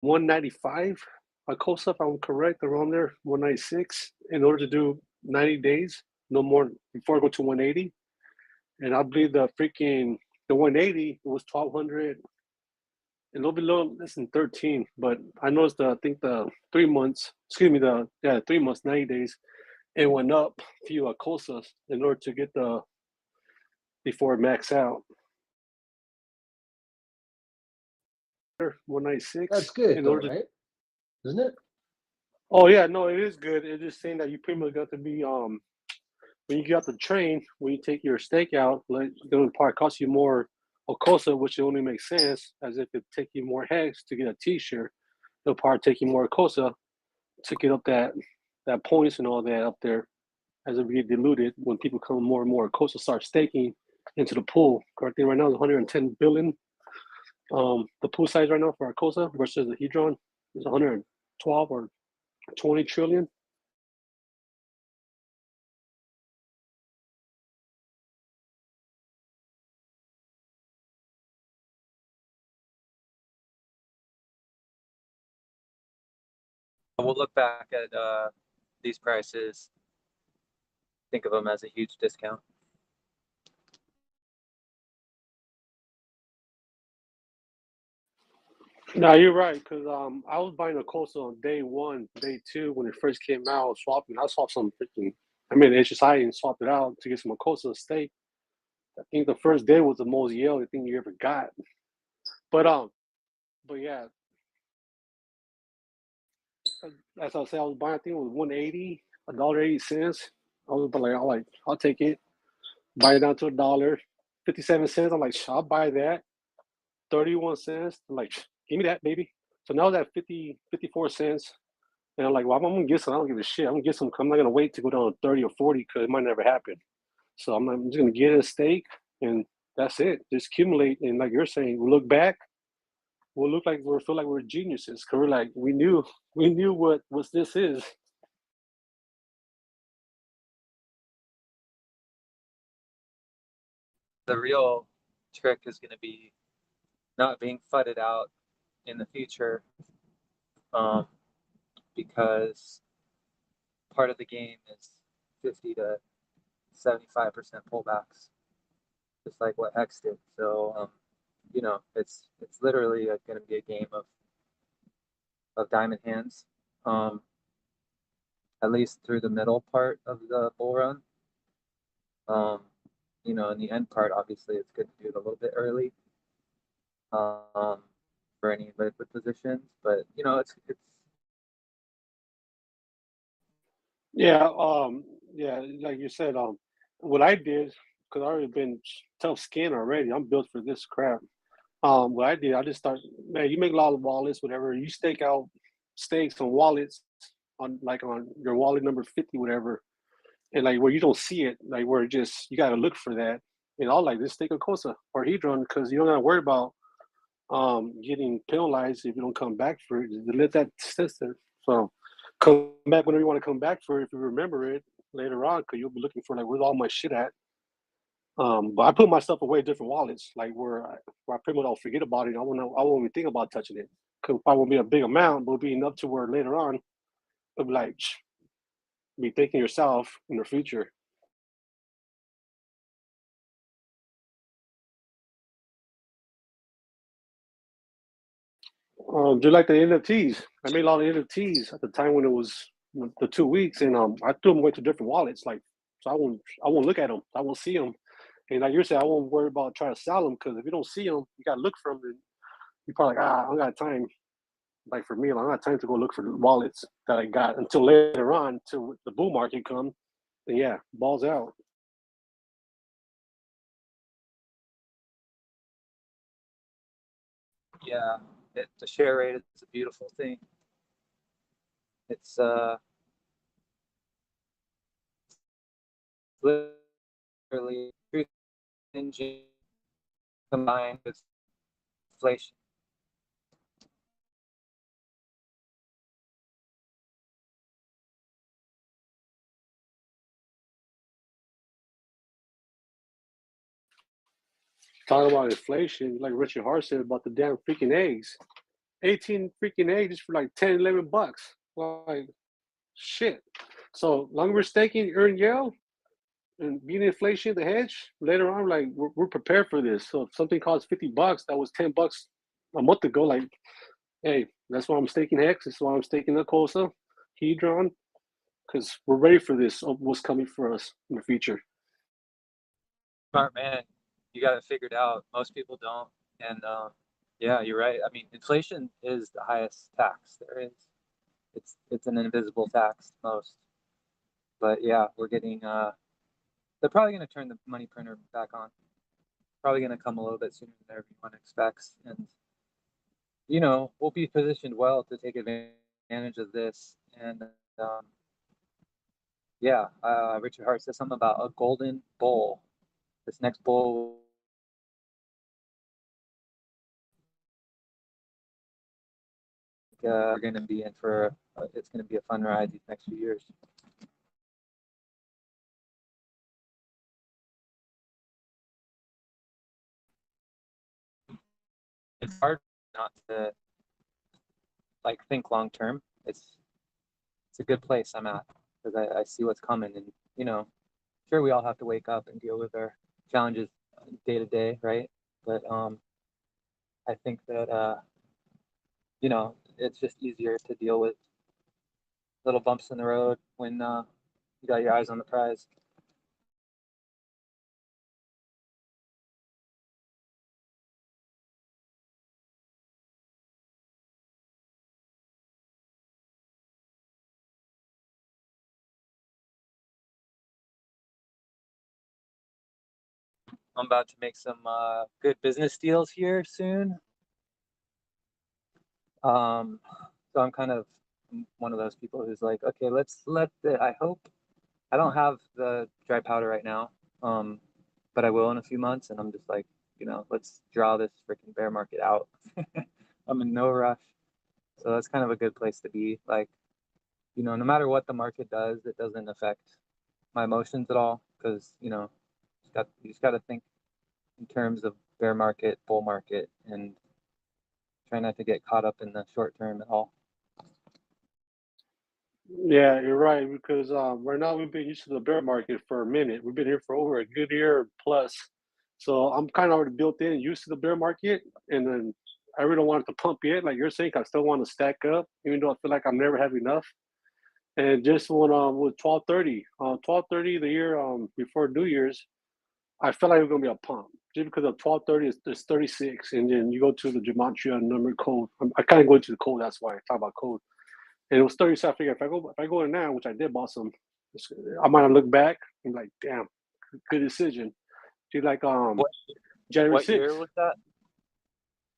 195 Icosa, if I'm correct, around there, 196, in order to do 90 days, no more before I go to 180. And I believe the 180 was 1200, a little bit low, less than 13. But I noticed I think the 3 months, excuse me, 3 months, 90 days, it went up a few Icosas in order to get the before it max out. 196 That's good in though, order to. right? Isn't it? Oh yeah, no, it is good. It's just saying that you pretty much got to be when you get off the train, when you take your steak out, like it'll probably cost you more Ocosa, which only makes sense as if it take you more hex to get a t-shirt. It'll probably take you more Ocosa to get up that points and all that up there as it get diluted when people come more and more Ocosa start staking into the pool. Correct thing right now is 110 billion. The pool size right now for Icosa versus the Hedron is 112 or 20 trillion. We'll look back at these prices, think of them as a huge discount. No, you're right, because I was buying a Coastal on day one, day two when it first came out, swapping. I swapped some freaking. I made an HSI and swapped it out to get some Coastal steak. I think the first day was the most yellow thing you ever got. But but yeah, as I said, I was buying. I think it was 180, $1.80. I was like, I'll take it. Buy it down to $1.57. I'm like, I'll buy that. 31 cents. I'm like, give me that, baby. So now that 54 cents. And I'm like, well, I'm gonna get some. I don't give a shit. I'm gonna get some. I'm not gonna wait to go down to 30 or 40 because it might never happen. So I'm just gonna get a steak and that's it. Just accumulate. And like you're saying, we look back, we'll look like we feel like we're geniuses because we're like we knew what this is. The real trick is going to be not being fudded out in the future, because part of the game is 50 to 75% pullbacks, just like what Hex did. So, it's literally going to be a game of diamond hands, at least through the middle part of the bull run. In the end part, obviously, it's good to do it a little bit early, for any liquid positions, but it's Yeah, yeah, like you said, what I did because I already been tough skin already. I'm built for this crap. What I did, I just start. Man, you make a lot of wallets, whatever. You stake out stakes on wallets on your wallet number 50, whatever, and like where you don't see it, like where it just you gotta look for that. And I'll like this stake a Cosa or Hedron because you don't gotta worry about getting penalized if you don't come back for it. Let that sit there. So come back whenever you want to come back for it if you remember it later on because you'll be looking for like where's all my shit at. But I put my stuff away in different wallets, like where I pretty much don't forget about it. I won't even think about touching it. Cause probably won't be a big amount, but it'll be enough to where later on it'll be like be thinking yourself in the future. Just like the NFTs, I made a lot of NFTs at the time when it was the 2 weeks, and I threw them away to different wallets, like so I won't look at them, I won't see them, and like you're saying, I won't worry about trying to sell them because if you don't see them, you gotta look for them. And you probably like I don't got time. Like for me, like, I don't got time to go look for the wallets that I got until later on, till the bull market comes. And yeah, balls out. yeah, the share rate is a beautiful thing. It's literally truth engine combined with inflation. Talking about inflation, like Richard Hart said about the damn freaking eggs. 18 freaking eggs for like 10, $11. Like shit. So long we're staking, earn yield, and being inflation, the hedge. Later on, like we're prepared for this. So if something costs $50, that was $10 a month ago. Like, hey, that's why I'm staking Hex. That's why I'm staking Icosa, Hedron, because we're ready for this. What's coming for us in the future? Smart man, you got it figured out. Most people don't, and yeah, you're right. I mean, inflation is the highest tax there is. It's an invisible tax to most, but yeah, we're getting. They're probably going to turn the money printer back on. Probably going to come a little bit sooner than everyone expects, and we'll be positioned well to take advantage of this. And yeah, Richard Hart said something about a golden bull. This next bull we're going to be in for. It's going to be a fun ride these next few years. It's hard not to like think long term. It's a good place I'm at because I see what's coming, and sure we all have to wake up and deal with our challenges day to day, right? But I think that it's just easier to deal with little bumps in the road when you got your eyes on the prize. I'm about to make some good business deals here soon. So I'm kind of one of those people who's like, okay, let's let the. I hope I don't have the dry powder right now, but I will in a few months, and I'm just like, let's draw this freaking bear market out. I'm in no rush, so that's kind of a good place to be. Like, no matter what the market does, it doesn't affect my emotions at all because you just got to think in terms of bear market, bull market, and try not to get caught up in the short term at all. Yeah, you're right. Because right now we've been used to the bear market for a minute. We've been here for over a good year plus. So I'm kind of already built in, used to the bear market, and then I really don't want it to pump yet. Like you're saying, I still want to stack up, even though I feel like I never have enough. And just when with 12:30 the year before New Year's, I felt like it was gonna be a pump just because of 12:30 is 36, and then you go to the gematria number code. I kind of go into the code. That's why I talk about code. And it was 30. So I figured if I go in now, which I did bought some, I might have looked back and like, damn, good decision. She's like What January what year 6th. was that?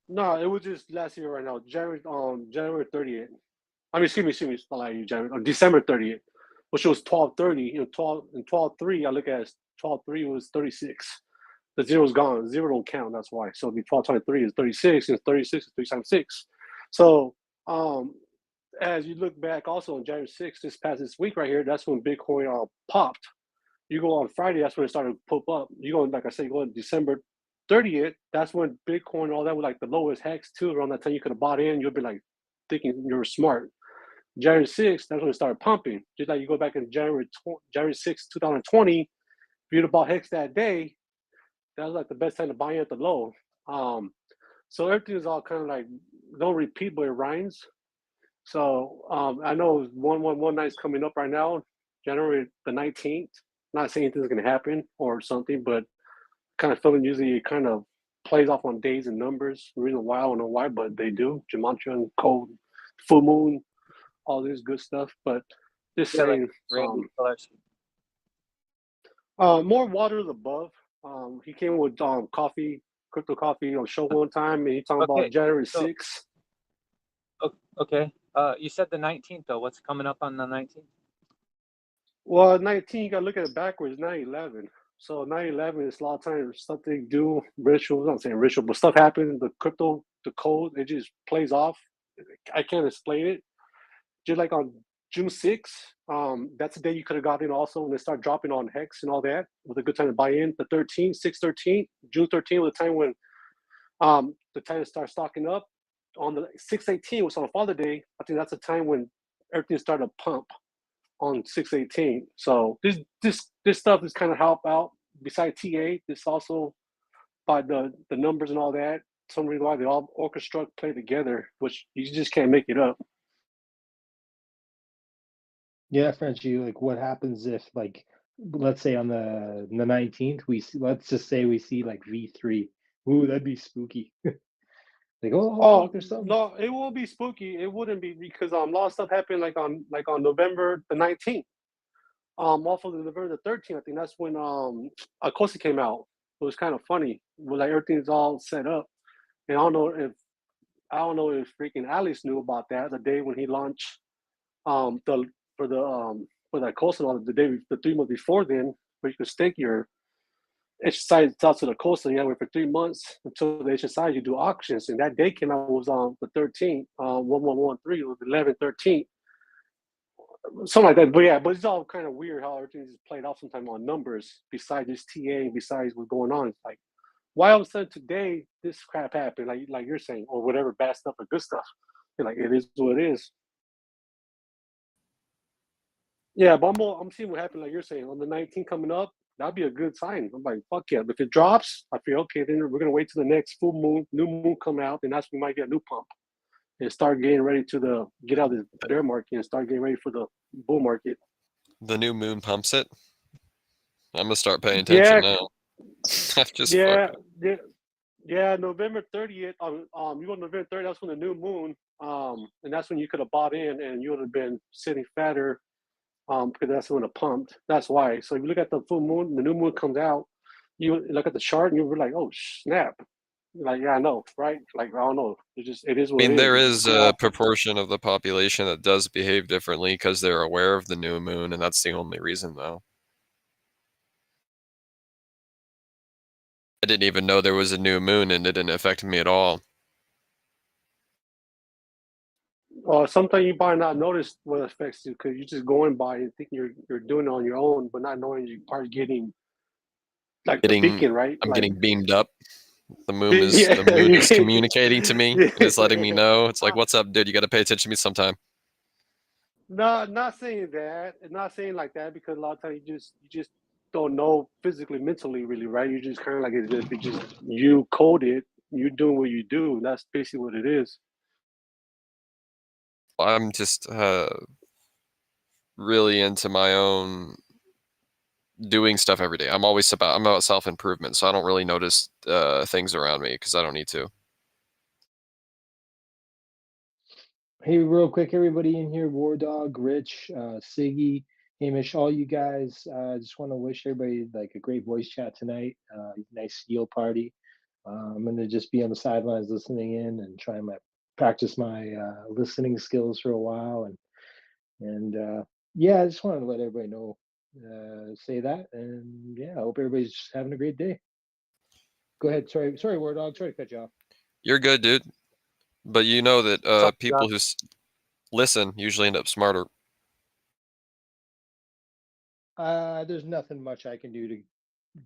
No, it was just last year right now. January 30th. I mean, excuse me, it's not like January, December 30th, which was 12:30. 12:3. I look at it, 12:3 was 36. The zero's gone. Zero don't count. That's why. So it'd be 12:23 is 36, and 36 is 3 times 6. So as you look back also on January 6th, this week right here, that's when Bitcoin popped. You go on Friday, that's when it started to pop up. You go, like I said, you go on December 30th, that's when Bitcoin, all that was like the lowest hex too. Around that time, you could have bought in, you'll be like thinking you were smart. January 6th, that's when it started pumping. Just like you go back in January 6th, 2020, if you'd have bought hex that day, that was like the best time to buy in at the low. So everything is all kind of like, don't repeat, but it rhymes. So I know 111 is coming up right now, January the 19th. Not saying anything's going to happen or something, but kind of feeling usually it kind of plays off on days and numbers. The reason why I don't know why, but they do. Gematria and code, full moon, all this good stuff. But just Yeah, like saying, rainbow colors. more water above. He came with coffee, crypto coffee on show one time, and he talking about Okay, January so 6th. okay. You said the 19th though. What's coming up on the 19th? Well, 19, you got to look at it backwards, 9/11. So 9/11 is a lot of times something do rituals. I'm not saying ritual, but stuff happens. The crypto, the code, it just plays off. I can't explain it. Just like on June 6th, that's the day you could have got in also when they start dropping on Hex and all that. It was a good time to buy in. The 13th, 6/13, June 13th was the time when the time to start stocking up. on the 6/18 was on Father Day. I think that's the time when everything started to pump on 6/18. So this stuff is kind of help out. Besides TA, this also by the numbers and all that. Some reason why they all orchestra play together, which you just can't make it up. Yeah, Frenchie, like what happens if like let's say on the 19th we see, let's just say we see like V3. Ooh, that'd be spooky. Like, oh Oh fuck, there's something. no, it won't be spooky. It wouldn't be because a lot of stuff happened like on November the 19th. Off of the November the 13th, I think that's when Icosa came out. It was kind of funny. Well, like everything's all set up, and I don't know if freaking Alice knew about that the day when he launched the for the Icosa the 3 months before then, where you could stake your exercise out to the coast, and you wait for 3 months until the exercise. You do auctions, and that day came out was on the 13th, 1113, it was 11/13, something like that. But yeah, but it's all kind of weird how everything is played out sometimes on numbers. Besides just TA, besides what's going on, it's like why all of a sudden today this crap happened, like you're saying, or whatever bad stuff or good stuff. You're like it is what it is. Yeah, but I'm seeing what happened, like you're saying, on the 19th coming up. That'd be a good sign. I'm like, fuck yeah. But if it drops, I feel okay. Then we're gonna wait till the next full moon, new moon come out, and that's when we might get a new pump and start getting ready to get out of the bear market and start getting ready for the bull market. The new moon pumps it. I'm gonna start paying Yeah, attention now. I'm just yeah, fucking. yeah, yeah. November 30th. You go November 30th. That's when the new moon. And that's when you could have bought in, and you would have been sitting fatter. Because that's when it pumped. That's why. So if you look at the full moon, the new moon comes out. You look at the chart, and you're like, "Oh snap!" You're like, yeah, I know, right? Like, I don't know. It is I what mean, it is. there It just is go a off. proportion of the population that does behave differently because they're aware of the new moon, and that's the only reason, though. I didn't even know there was a new moon, and it didn't affect me at all. Sometimes you might not notice what affects you because you're just going by and thinking you're doing it on your own, but not knowing you are getting like the Getting, beacon, right? I'm Like, getting beamed up. The yeah, moon is communicating to me, and it's letting me yeah. know. It's like, what's up, dude? You got to pay attention to me sometime. No, not saying that. Not saying like that because a lot of times you just don't know physically, mentally, really, right? You just kind of like as if it just you code it, you doing what you do. That's basically what it is. I'm just really into my own doing stuff every day. I'm about self improvement, so I don't really notice things around me because I don't need to. Hey, real quick, everybody in here, War Dog, Rich, Siggy, Hamish, all you guys. I just want to wish everybody like a great voice chat tonight. Nice steel party. I'm gonna just be on the sidelines listening in and trying my practice my listening skills for a while, and yeah, I just wanted to let everybody know, say that, and yeah, I hope everybody's just having a great day. Go ahead. Sorry, War Dog. Sorry to cut you off. You're good, dude. But you know that Sorry, people who listen usually end up smarter. There's nothing much I can do to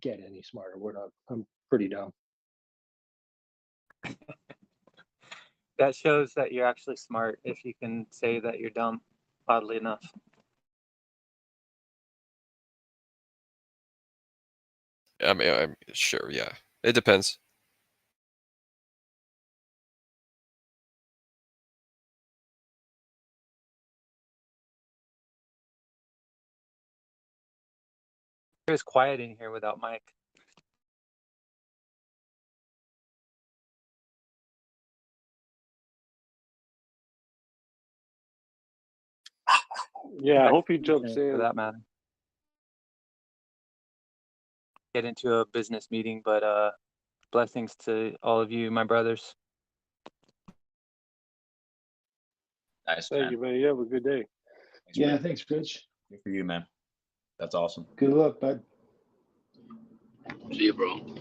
get any smarter. War Dog. I'm pretty dumb. that shows that you're actually smart if you can say that you're dumb, oddly enough. I mean, I'm sure, yeah. It depends. It was quiet in here without Mike. Yeah, I hope he jumps For in. that matter. Get into a business meeting, but blessings to all of you, my brothers. Nice, Thank man. you, man. You have a good day. Thanks, Yeah, man. thanks, Rich. Good for you, man. That's awesome. Good luck, bud. See you, bro.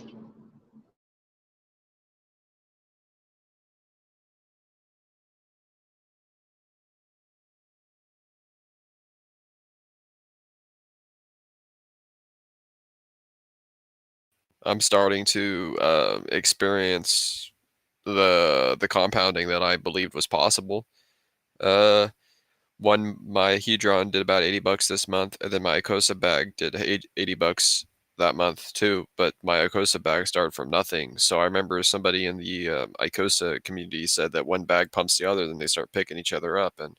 I'm starting to experience the compounding that I believed was possible. My Hedron did about $80 this month, and then my Icosa bag did $80 that month too. But my Icosa bag started from nothing. So I remember somebody in the Icosa community said that one bag pumps the other, then they start picking each other up, and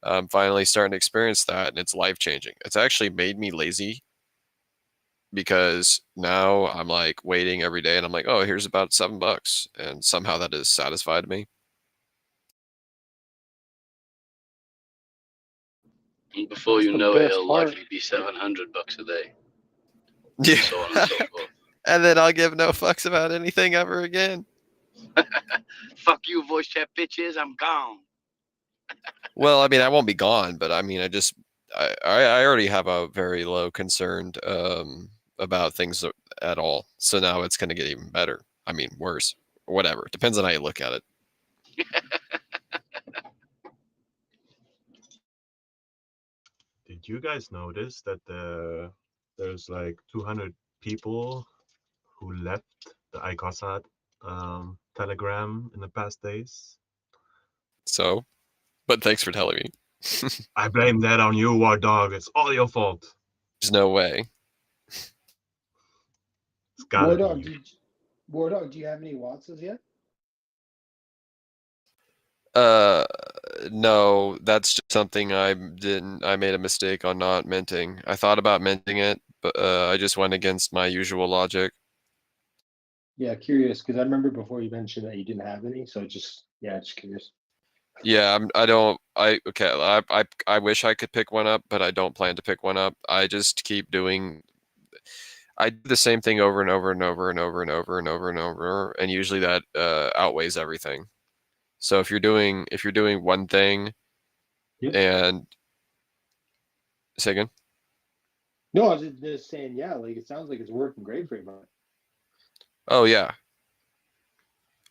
I'm finally starting to experience that, and it's life changing. It's actually made me lazy because now I'm like waiting every day, and I'm like, oh, here's about $7, and somehow that has satisfied me. And before That's you the know it, best it'll part. likely be $700 a day, Yeah. and so on and so forth. And then I'll give no fucks about anything ever again. Fuck you, voice chat bitches. I'm gone. Well, I mean, I won't be gone, but I mean, I already have a very low concern about things at all. So now it's going to get even better. I mean, worse, or whatever. It depends on how you look at it. Did you guys notice that there's like 200 people who left the Icosa Telegram in the past days? So, but thanks for telling me. I blame that on you, War Dog. It's all your fault. There's no way. It's gotta Wardog, be. do you have any Wattses yet? No, that's just something I made a mistake on not minting. I thought about minting it, but I just went against my usual logic. Yeah, curious, because I remember before you mentioned that you didn't have any, so just curious. Yeah, I wish I could pick one up, but I don't plan to pick one up. I just keep doing. I do the same thing over and over and over and over and over and over and over, and usually that outweighs everything. So if you're doing one thing, Yep. and say again. No, I was just saying, yeah, like it sounds like it's working great for you, man. Oh yeah,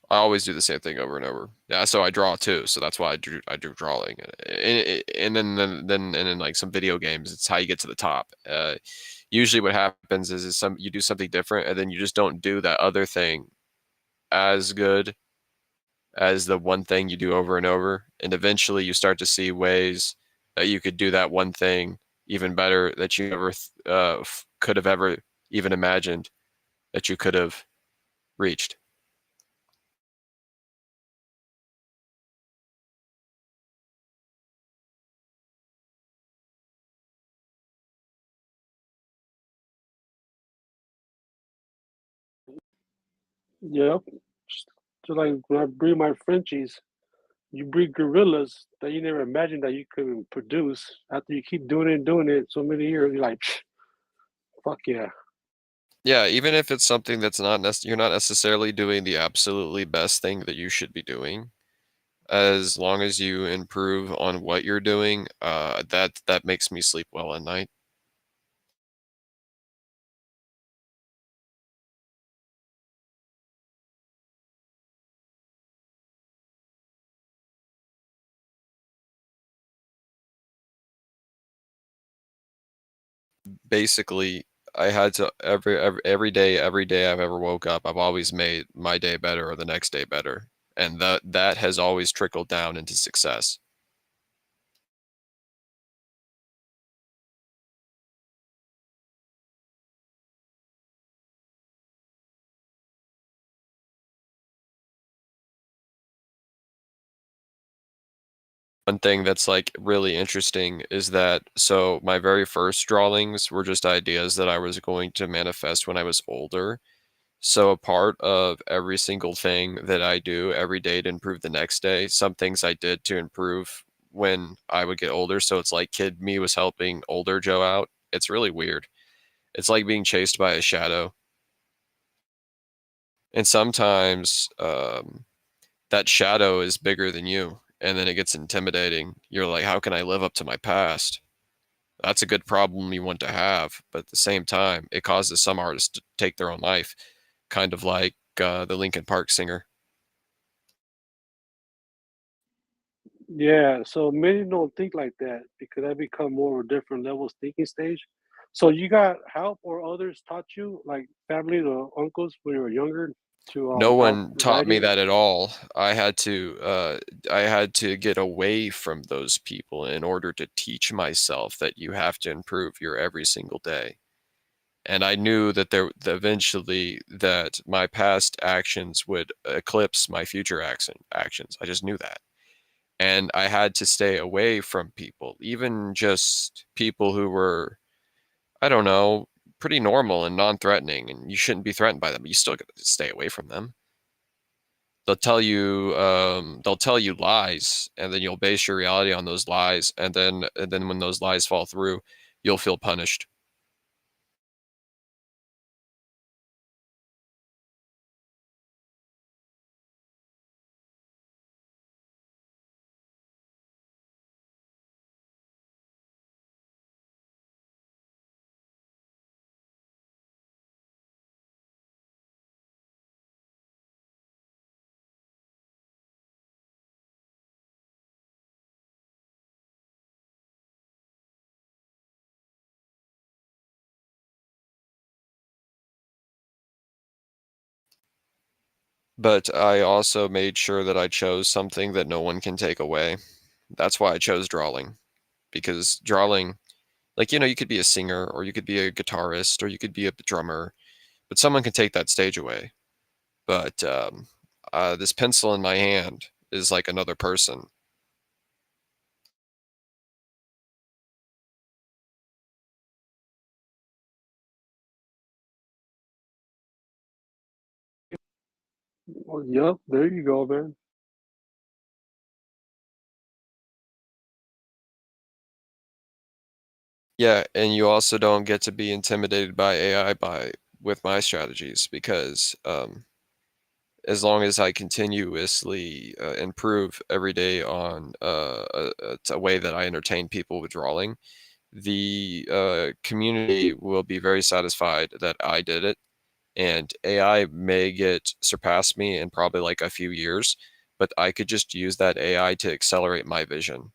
I always do the same thing over and over. Yeah, so I draw too, so that's why I do drawing, and then like some video games, it's how you get to the top. Usually, what happens is you do something different, and then you just don't do that other thing as good as the one thing you do over and over, and eventually you start to see ways that you could do that one thing even better that you never could have ever even imagined that you could have reached. Yep. Just like when I breed my Frenchies, you breed gorillas that you never imagined that you could produce. After you keep doing it and doing it so many years, you're like, fuck yeah. Yeah, even if it's something that's you're not necessarily doing the absolutely best thing that you should be doing, as long as you improve on what you're doing, that makes me sleep well at night. Basically, I had to every day I've ever woke up, I've always made my day better or the next day better, and that has always trickled down into success. One thing that's like really interesting is that so my very first drawings were just ideas that I was going to manifest when I was older. So a part of every single thing that I do every day to improve the next day, some things I did to improve when I would get older. So it's like kid me was helping older Joe out. It's really weird. It's like being chased by a shadow. And sometimes that shadow is bigger than you. And then it gets intimidating. You're like, how can I live up to my past? That's a good problem you want to have. But at the same time, it causes some artists to take their own life, kind of like the Linkin Park singer. Yeah, so many don't think like that because I become more of a different levels thinking stage. So you got help or others taught you, like families or uncles when you were younger? to No start one taught me writing? that at all. I had to get away from those people in order to teach myself that you have to improve your every single day. And I knew that that eventually that my past actions would eclipse my future actions. I just knew that. And I had to stay away from people, even just people who were, I don't know, pretty normal and non-threatening, and you shouldn't be threatened by them, but you still got to stay away from them. They'll tell you lies, and then you'll base your reality on those lies, and then when those lies fall through, you'll feel punished. But I also made sure that I chose something that no one can take away. That's why I chose drawing, because drawing, like, you could be a singer, or you could be a guitarist, or you could be a drummer, but someone can take that stage away. But this pencil in my hand is like another person. Well, yep, there you go, man. Yeah, and you also don't get to be intimidated by AI with my strategies, because as long as I continuously improve every day on a way that I entertain people with drawing, the community will be very satisfied that I did it. And AI may get surpass me in probably like a few years, but I could just use that AI to accelerate my vision.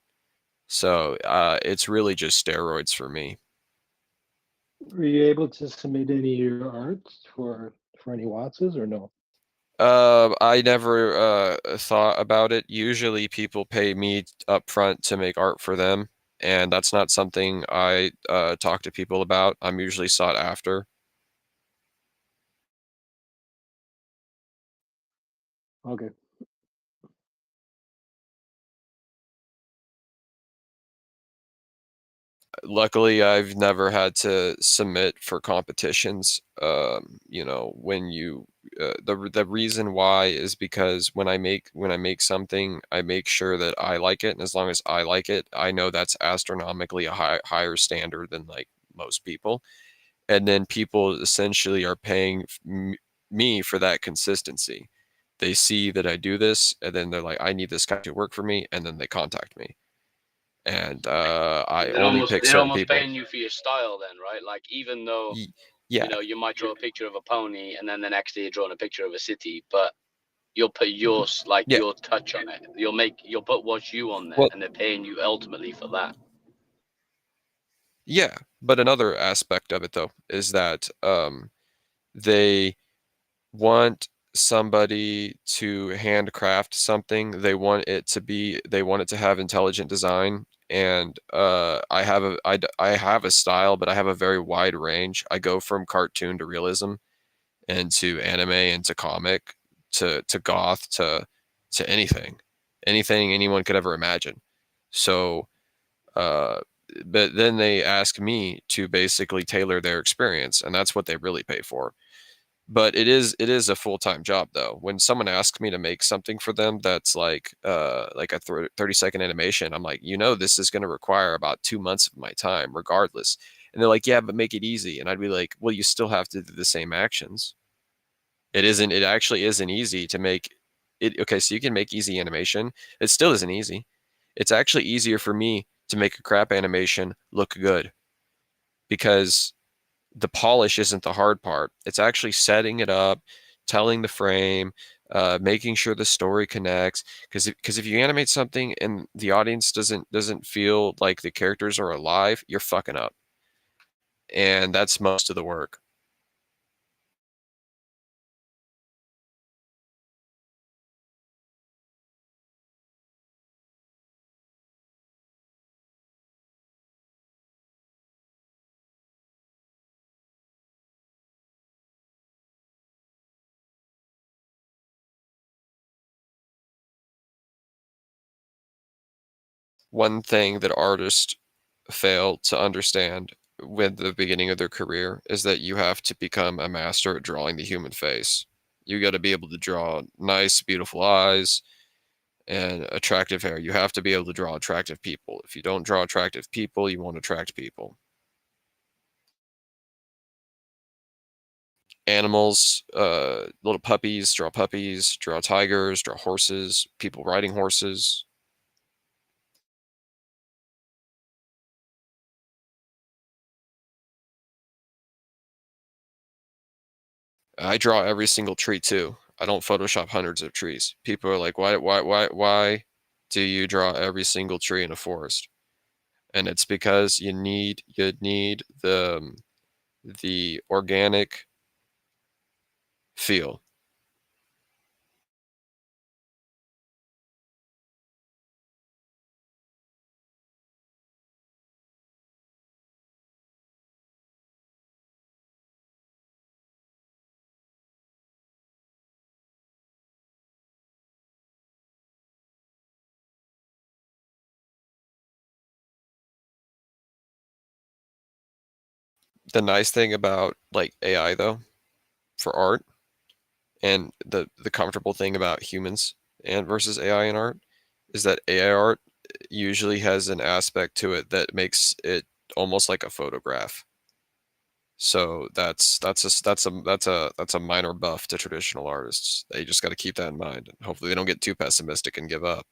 So it's really just steroids for me. Were you able to submit any of your art for any Wattses or no? I never thought about it. Usually people pay me up front to make art for them, and that's not something I talk to people about. I'm usually sought after. Okay. Luckily, I've never had to submit for competitions. When the reason why is because when I make something, I make sure that I like it, and as long as I like it, I know that's astronomically a higher standard than like most people. And then people essentially are paying me for that consistency. They see that I do this, and then they're like, I need this guy to work for me, and then they contact me. And I only pick They're certain almost people. paying you for your style then, right? Like even though Yeah, you might draw a picture of a pony and then the next day you're drawing a picture of a city, but you'll put yours like yeah. your touch on it. You'll put what you on there, Well, and they're paying you ultimately for that. yeah. But another aspect of it though is that they want somebody to handcraft something. They want it to have intelligent design. And I have a style, but I have a very wide range. I go from cartoon to realism, and to anime, and to comic, to goth, to anything anyone could ever imagine. So uh but then they ask me to basically tailor their experience, and that's what they really pay for. But it is a full-time job though. When someone asks me to make something for them that's like a 30-second animation, I'm like, this is going to require about 2 months of my time regardless. And they're like, yeah, but make it easy. And I'd be like, well, you still have to do the same actions. It actually isn't easy to make it. Okay, so you can make easy animation. It still isn't easy. It's actually easier for me to make a crap animation look good, because the polish isn't the hard part. It's actually setting it up, telling the frame, making sure the story connects. Because if you animate something and the audience doesn't feel like the characters are alive, you're fucking up. And that's most of the work. one thing that artists fail to understand with the beginning of their career is that you have to become a master at drawing the human face. You got to be able to draw nice, beautiful eyes and attractive hair. You have to be able to draw attractive people. If you don't draw attractive people, you won't attract people. Animals, little puppies, draw tigers, draw horses, people riding horses. I draw every single tree too. I don't Photoshop hundreds of trees. People are like, why do you draw every single tree in a forest? And it's because you need the organic feel. The nice thing about like AI though, for art, and the comfortable thing about humans and versus AI in art is that AI art usually has an aspect to it that makes it almost like a photograph. So that's a minor buff to traditional artists. They just got to keep that in mind. Hopefully they don't get too pessimistic and give up.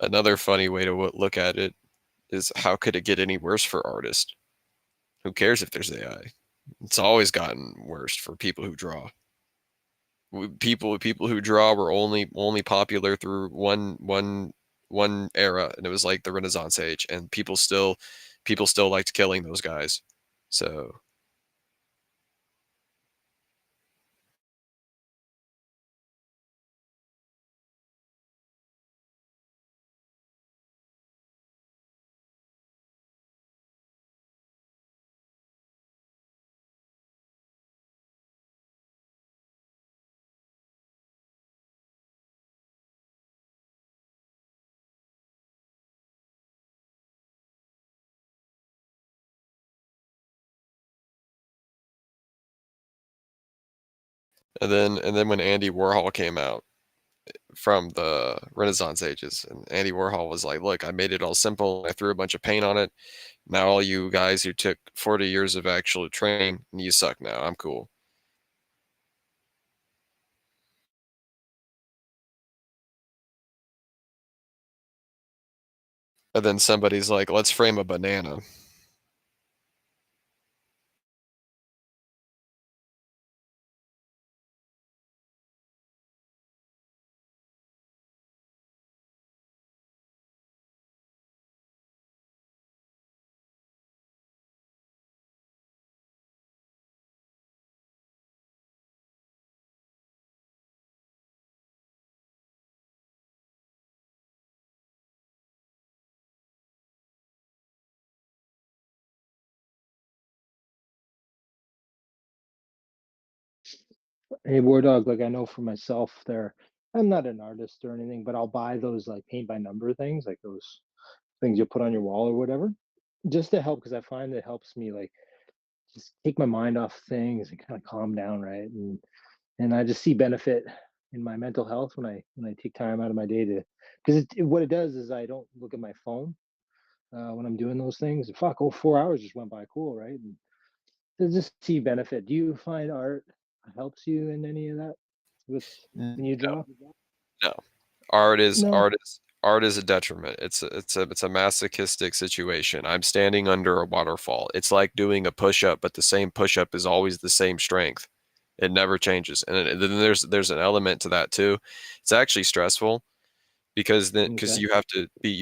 Another funny way to look at it is how could it get any worse for artists? Who cares if there's AI? It's always gotten worse for people who draw. People who draw were only popular through one era, and it was like the Renaissance age, and people still liked killing those guys. So and then when Andy Warhol came out from the Renaissance ages, and Andy Warhol was like, "Look, I made it all simple. I threw a bunch of paint on it. Now all you guys who took 40 years of actual training, you suck now. I'm cool." And then somebody's like, "Let's frame a banana." Hey, War Dog, like I know for myself there, I'm not an artist or anything, but I'll buy those like paint by number things, like those things you put on your wall or whatever, just to help because I find it helps me like just take my mind off things and kind of calm down, right? And I just see benefit in my mental health when I take time out of my day to because what it does is I don't look at my phone when I'm doing those things. Fuck, oh, 4 hours just went by cool, right? And to just see benefit. Do you find art helps you in any of that with when you No, draw? no. Art is No. art is art is a detriment. It's a masochistic situation. I'm standing under a waterfall. It's like doing a push-up, but the same push-up is always the same strength. It never changes. And then there's an element to that too. It's actually stressful because Okay. you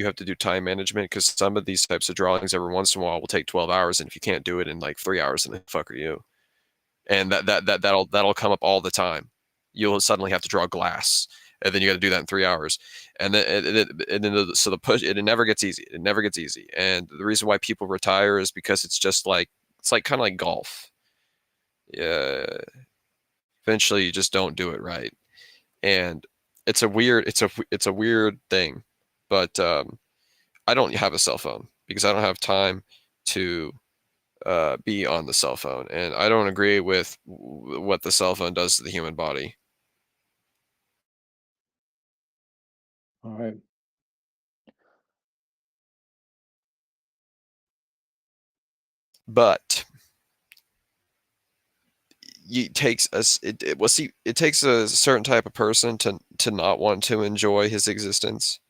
have to do time management, because some of these types of drawings every once in a while will take 12 hours, and if you can't do it in like 3 hours, then the fuck are you? And that'll come up all the time. You'll suddenly have to draw glass, and then you got to do that in 3 hours, and then so the push, it never gets easy. It never gets easy, and the reason why people retire is because it's like kind of like golf. Yeah, eventually you just don't do it right, and it's a weird thing, but I don't have a cell phone because I don't have time to be on the cell phone, and I don't agree with what the cell phone does to the human body. All right. But it takes us well, see, it takes a certain type of person to not want to enjoy his existence,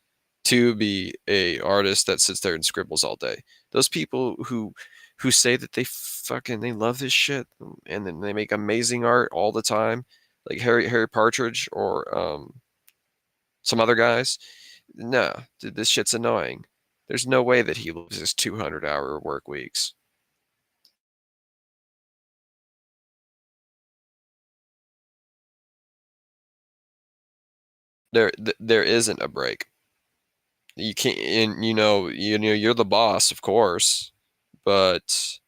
to be a artist that sits there and scribbles all day. Those people who say that they love this shit, and then they make amazing art all the time, like Harry Partridge or some other guys. No, dude, this shit's annoying. There's no way that he lives his 200-hour work weeks. There isn't a break. You can't, and you're the boss, of course, but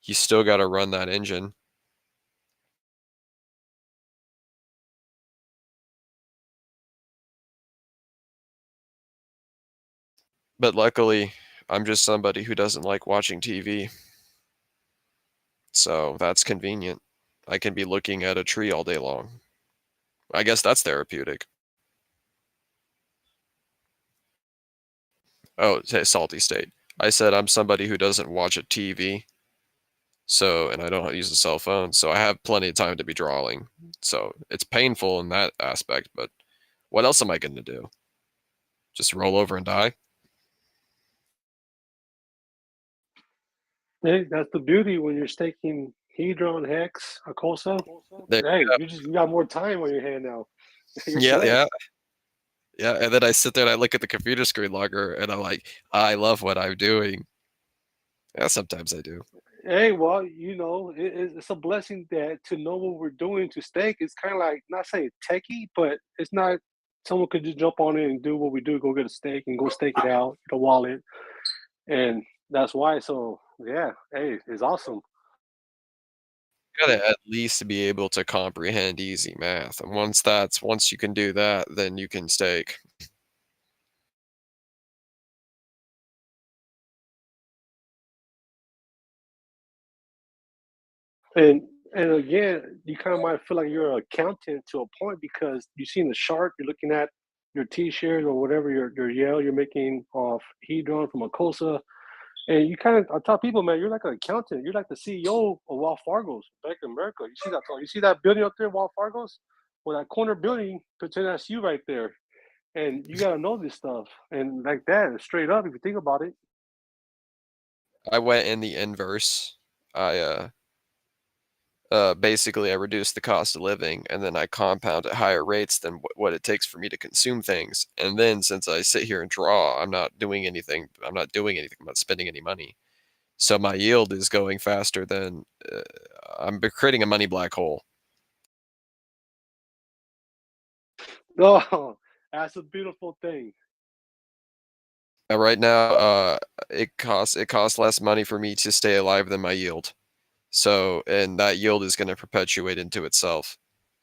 you still got to run that engine. But luckily, I'm just somebody who doesn't like watching TV. So that's convenient. I can be looking at a tree all day long. I guess that's therapeutic. Oh, Salty State. I said I'm somebody who doesn't watch a TV. So, and I don't use a cell phone, so I have plenty of time to be drawing. So it's painful in that aspect, but what else am I going to do? Just roll over and die? Hey, that's the beauty when you're staking Hedron, Hex, Icosa. There Hey, you go. you got more time on your hand now. You're Yeah, set. yeah, yeah. And then I sit there and I look at the computer screen longer, and I'm like, I love what I'm doing. Yeah, sometimes I do. Hey, well, it's a blessing that to know what we're doing to stake. It's kind of like, not saying techie, but it's not someone could just jump on it and do what we do, go get a stake and go stake it out, the wallet, and that's why. So yeah, hey, it's awesome. You gotta at least be able to comprehend easy math, and once you can do that, then you can stake. And and again, you kind of might feel like you're an accountant to a point because you've seen the chart, you're looking at your T-shares or whatever your Yale you're making off Hedron from Icosa. And you kind of, I tell people, man, you're like an accountant. You're like the CEO of Wells Fargo's back in America. You see that building up there, Wells Fargo's? Well, that corner building, pretend that's you right there. And you got to know this stuff. And like that, straight up, if you think about it. I went in the inverse. I basically I reduce the cost of living, and then I compound at higher rates than what it takes for me to consume things. And then since I sit here and draw, I'm not doing anything. I'm not doing anything. I'm not spending any money. So my yield is going faster than I'm creating a money black hole. Oh, that's a beautiful thing. Right now, it costs less money for me to stay alive than my yield. So, and that yield is going to perpetuate into itself.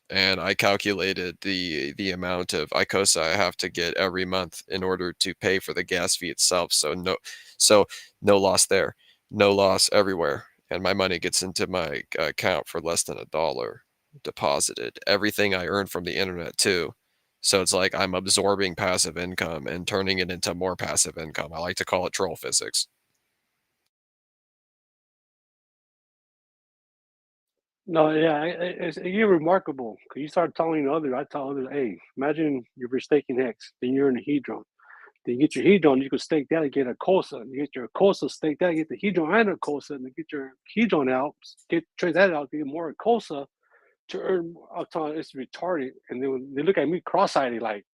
And I calculated the amount of Icosa I have to get every month in order to pay for the gas fee itself. So no loss there, no loss everywhere, and my money gets into my account for less than $1 deposited. Everything I earn from the internet too. So it's like I'm absorbing passive income and turning it into more passive income. I like to call it troll physics. No, yeah, you're remarkable because you start telling others. I tell others, hey, imagine you're staking Hex, then you're in the Hedron. Then you get your Hedron, you can stake that and get a Icosa. You get your Icosa, stake that, get the Hedron and a Icosa, and then get your Hedron out, trade that out, get more Icosa to earn. I'm telling you, it's retarded. And then they look at me cross-eyed like,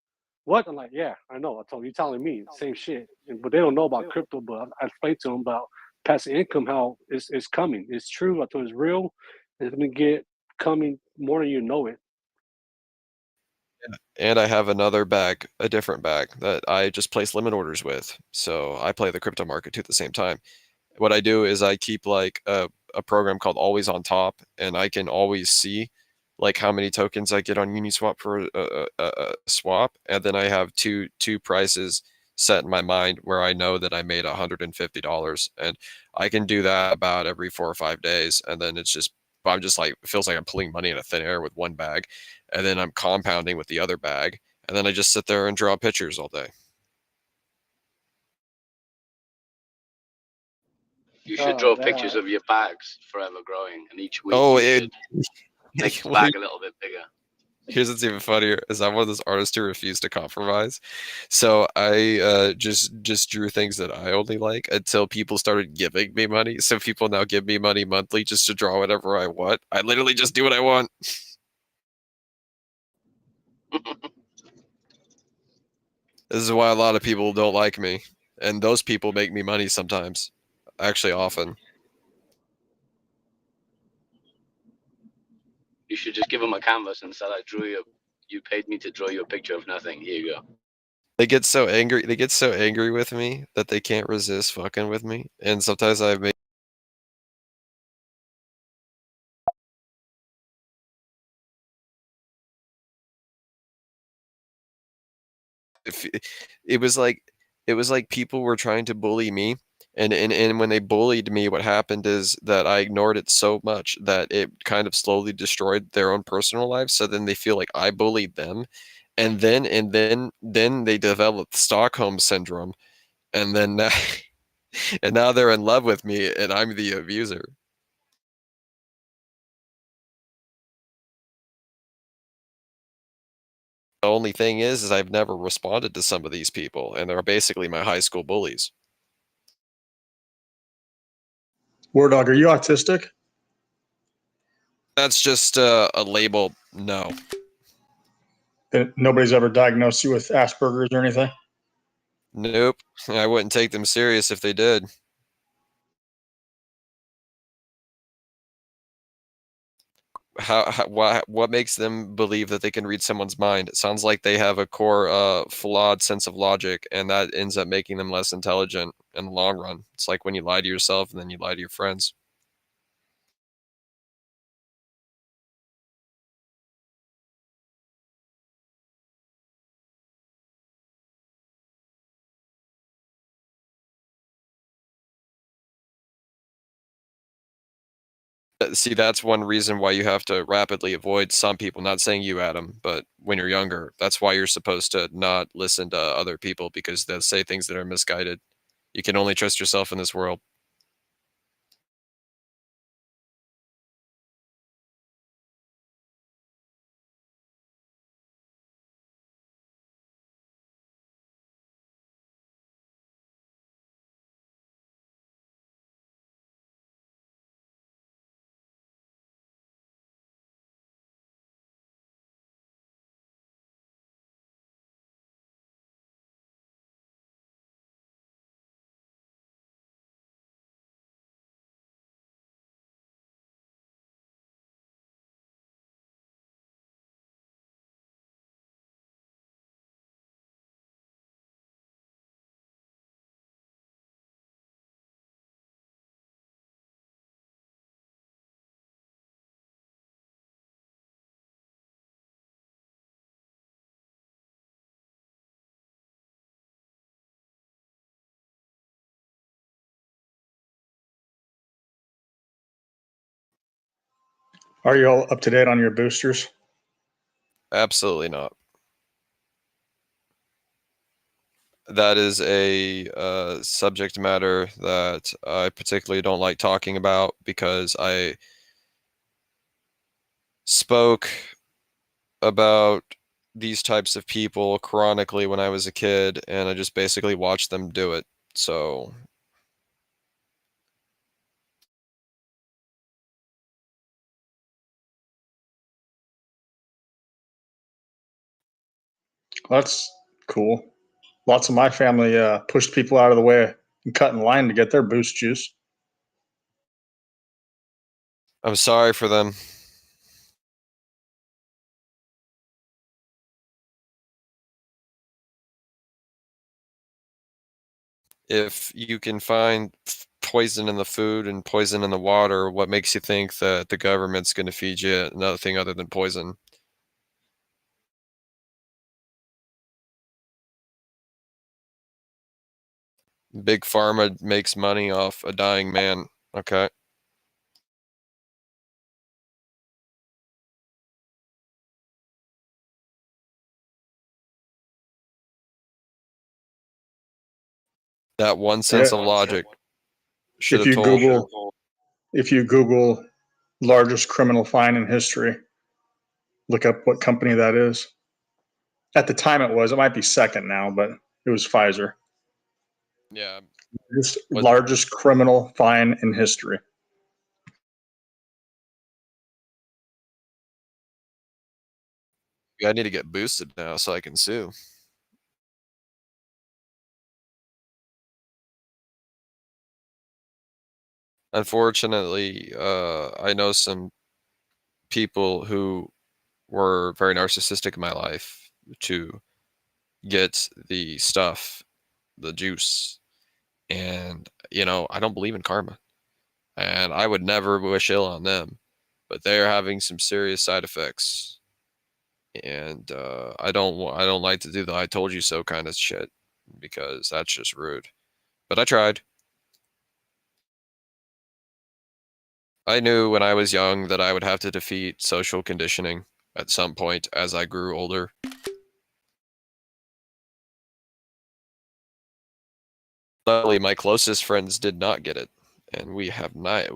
what? I'm like, yeah, I know. I told you, telling me same shit. But they don't know about crypto. But I explained to them about passive income, how it's coming. It's true. I told it's real. It's gonna get coming more than you know it. And I have another bag, a different bag that I just place limit orders with. So I play the crypto market too at the same time. What I do is I keep like a program called Always on Top, and I can always see like how many tokens I get on Uniswap for a swap, and then I have two prices set in my mind where I know that I made $150, and I can do that about every 4 or 5 days, and then I'm just like, it feels like I'm pulling money in a thin air with one bag, and then I'm compounding with the other bag, and then I just sit there and draw pictures all day. You should draw pictures of your bags forever growing, and each week Oh, you it. should make the bag a little bit bigger. Here's what's even funnier is I'm one of those artists who refuse to compromise. So I just drew things that I only like until people started giving me money. So people now give me money monthly just to draw whatever I want. I literally just do what I want. This is why a lot of people don't like me. And those people make me money sometimes. Actually, often. You should just give them a canvas and say, "I drew you. You paid me to draw you a picture of nothing. Here you go." They get so angry. They get so angry with me that they can't resist fucking with me. And sometimes I make if it was like people were trying to bully me, and when they bullied me, what happened is that I ignored it so much that it kind of slowly destroyed their own personal lives. So then they feel like I bullied them, and then they developed Stockholm syndrome, and then and now they're in love with me, and I'm the abuser. The only thing is I've never responded to some of these people, and they're basically my high school bullies. War Dog, are you autistic? That's just a label. No. Nobody's ever diagnosed you with Asperger's or anything? Nope. I wouldn't take them serious if they did. What makes them believe that they can read someone's mind? It sounds like they have a core flawed sense of logic, and that ends up making them less intelligent in the long run. It's like when you lie to yourself and then you lie to your friends. See, that's one reason why you have to rapidly avoid some people. Not saying you, Adam, but when you're younger, that's why you're supposed to not listen to other people, because they'll say things that are misguided. You can only trust yourself in this world. Are you all up to date on your boosters? Absolutely not. That is a subject matter that I particularly don't like talking about, because I spoke about these types of people chronically when I was a kid, and I just basically watched them do it. So That's cool. Lots of my family pushed people out of the way and cut in line to get their boost juice. I'm sorry for them. If you can find poison in the food and poison in the water, what makes you think that the government's going to feed you another thing other than poison? Big Pharma makes money off a dying man. Okay. That one sense of logic should If have you told Google largest criminal fine in history, look up what company that is. At the time it was. It might be second now, but it was Pfizer. Yeah. This largest criminal fine in history. I need to get boosted now so I can sue. Unfortunately, I know some people who were very narcissistic in my life to get the stuff, the juice. And, you know, I don't believe in karma. And I would never wish ill on them. But they're having some serious side effects. And I don't like to do the I told you so kind of shit because that's just rude. But I tried. I knew when I was young that I would have to defeat social conditioning at some point as I grew older. Luckily, my closest friends did not get it, and we have not.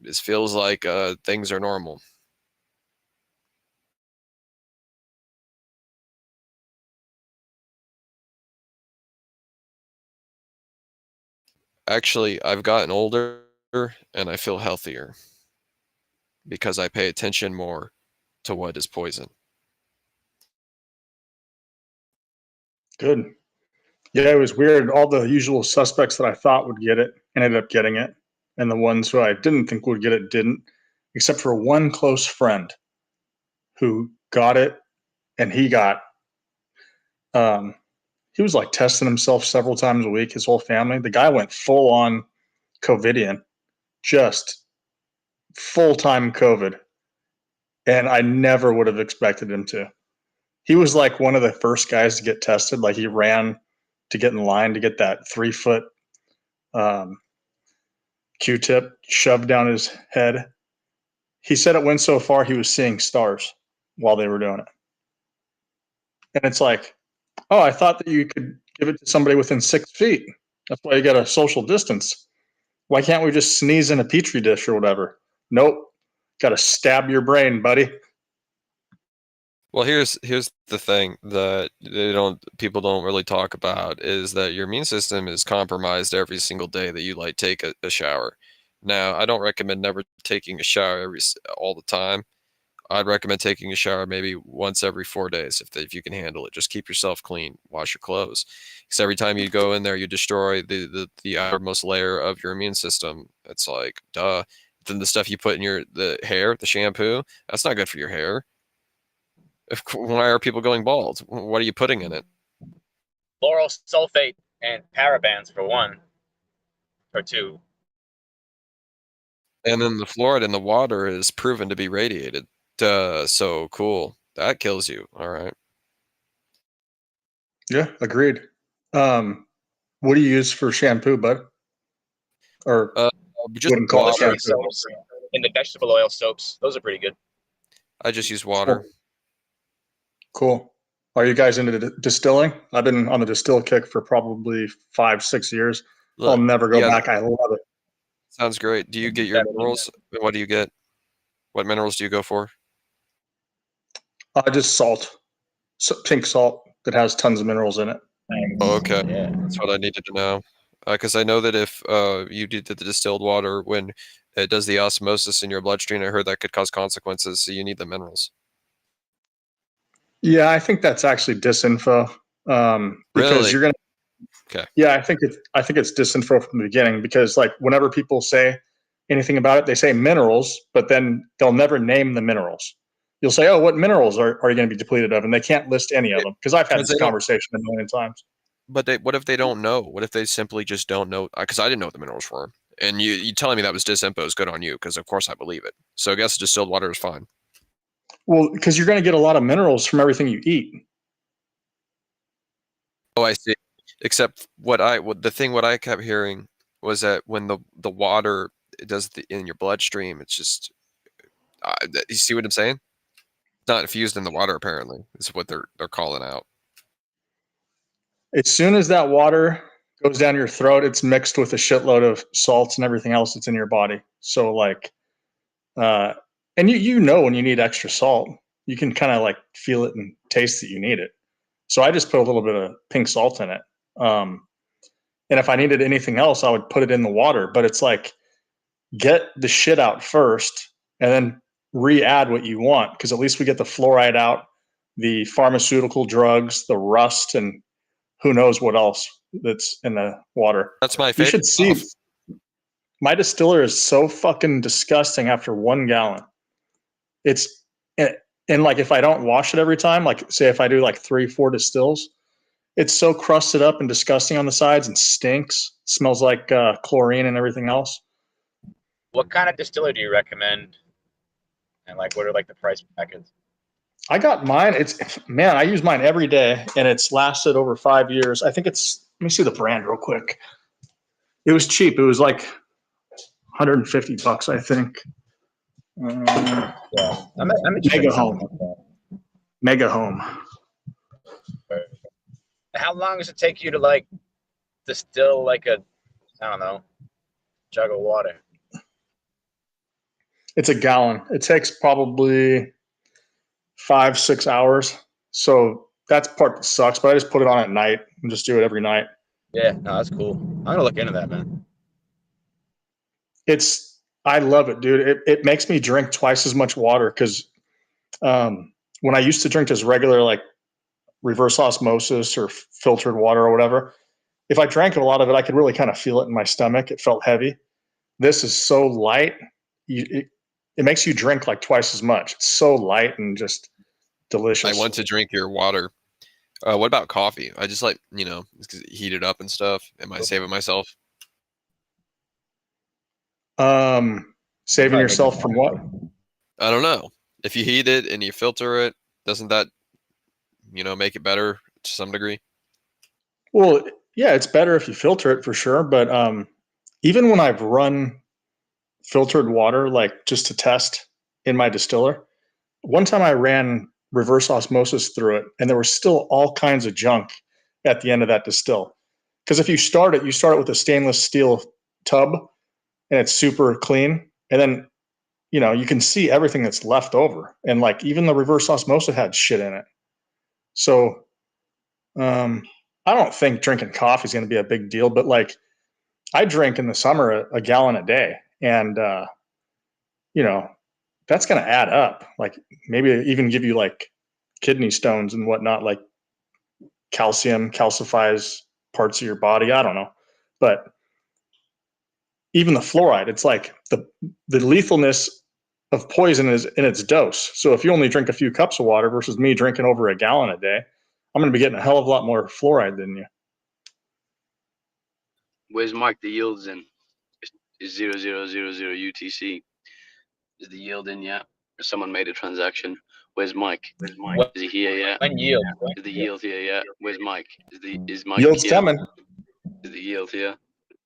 This feels like things are normal. Actually, I've gotten older and I feel healthier because I pay attention more to what is poison. Good. Yeah, it was weird. All the usual suspects that I thought would get it ended up getting it, and the ones who I didn't think would get it didn't, except for one close friend who got it, and he was like testing himself several times a week. His whole family. The guy went full on COVIDian, just full time COVID, and I never would have expected him to. He was like one of the first guys to get tested. Like he ran to get in line to get that 3 foot Q-tip shoved down his head. He said it went so far he was seeing stars while they were doing it. And it's like, oh, I thought that you could give it to somebody within 6 feet. That's why you got a social distance. Why can't we just sneeze in a petri dish or whatever? Nope. Got to stab your brain, buddy. Well, here's the thing that people don't really talk about is that your immune system is compromised every single day that you like take a shower. Now, I don't recommend never taking a shower all the time. I'd recommend taking a shower maybe once every 4 days if you can handle it. Just keep yourself clean, wash your clothes. Because every time you go in there, you destroy the outermost layer of your immune system. It's like, duh. Then the stuff you put in the hair, the shampoo, that's not good for your hair. Why are people going bald? What are you putting in it? Lauryl sulfate and parabens for one, or two. And then the fluoride in the water is proven to be radiated. So cool. That kills you. All right. Yeah, agreed. What do you use for shampoo, bud? Or Just wouldn't call it water. shampoo. And the vegetable oil soaps, those are pretty good. I just use water. Cool. Are you guys into distilling? I've been on the distill kick for probably 5-6 years. Look, I'll never go back. I love it. Sounds great. Do you get your minerals? What do you get? What minerals do you go for? Just salt, pink salt that has tons of minerals in it. Oh, okay, Yeah. that's what I needed to know. Because I know that if you do the distilled water, when it does the osmosis in your bloodstream, I heard that could cause consequences. So you need the minerals. Yeah, I think that's actually disinfo. Because Really? you're gonna. Okay. Yeah, I think it's disinfo from the beginning, because like whenever people say anything about it, they say minerals, but then they'll never name the minerals. You'll say, "Oh, what minerals are you going to be depleted of?" And they can't list any of them, because I've had Because this they don't- conversation a million times. But what if they don't know? What if they simply just don't know? Because I didn't know what the minerals were, and you telling me that was disinfo is good on you, because of course I believe it. So I guess distilled water is fine. Well, because you're going to get a lot of minerals from everything you eat. Oh, I see. Except what I kept hearing was that when the water does in your bloodstream, it's just you see what I'm saying? It's not infused in the water. Apparently, is what they're calling out. As soon as that water goes down your throat, it's mixed with a shitload of salts and everything else that's in your body. So like, and you know when you need extra salt, you can kind of like feel it and taste that you need it. So I just put a little bit of pink salt in it. And if I needed anything else, I would put it in the water. But it's like, get the shit out first and then re-add what you want, because at least we get the fluoride out, the pharmaceutical drugs, the rust, and who knows what else that's in the water. That's my You favorite should see stuff. my distiller is so fucking disgusting after 1 gallon. It's and like if I don't wash it every time, like say if I do like 3-4 distills, it's so crusted up and disgusting on the sides and stinks. Smells like chlorine and everything else. What kind of distiller do you recommend? And like, what are like the price brackets? I got mine. I use mine every day, and it's lasted over 5 years. I think it's. Let me see the brand real quick. It was cheap. It was like $150, I think. Yeah, I'm interested Mega in something Home. like that. Mega Home. How long does it take you to like distill like a, I don't know, jug of water? It's a gallon. It takes probably 5-6 hours. So that's part that sucks. But I just put it on at night and just do it every night. Yeah, no, that's cool. I'm gonna look into that, man. I love it, dude. It makes me drink twice as much water, because when I used to drink just regular like reverse osmosis or filtered water or whatever, if I drank a lot of it, I could really kind of feel it in my stomach. It felt heavy. This is so light. It makes you drink like twice as much. It's so light and just delicious. I want to drink your water. What about coffee? I just like heat it up and stuff. Am I saving myself? Saving yourself from what? I don't know. If you heat it and you filter it, doesn't that make it better to some degree? Well, yeah, it's better if you filter it for sure. But even when I've run filtered water, like just to test in my distiller, one time I ran reverse osmosis through it, and there was still all kinds of junk at the end of that distill. Because if you start it with a stainless steel tub, and it's super clean, and then you can see everything that's left over, and like even the reverse osmosis had shit in it. So I don't think drinking coffee is going to be a big deal, but like I drink in the summer a gallon a day, and that's going to add up. Like maybe even give you like kidney stones and whatnot, like calcium calcifies parts of your body. I don't know, but even the fluoride, it's like the lethalness of poison is in its dose. So if you only drink a few cups of water versus me drinking over a gallon a day, I'm going to be getting a hell of a lot more fluoride than you. Where's Mike? The yield's in. Is 0000 UTC. Is the yield in yet? Someone made a transaction. Where's Mike? Is he here yet? When yield? Is the yield here yet? Where's Mike? Is Mike Yield's here? coming. Is the yield here?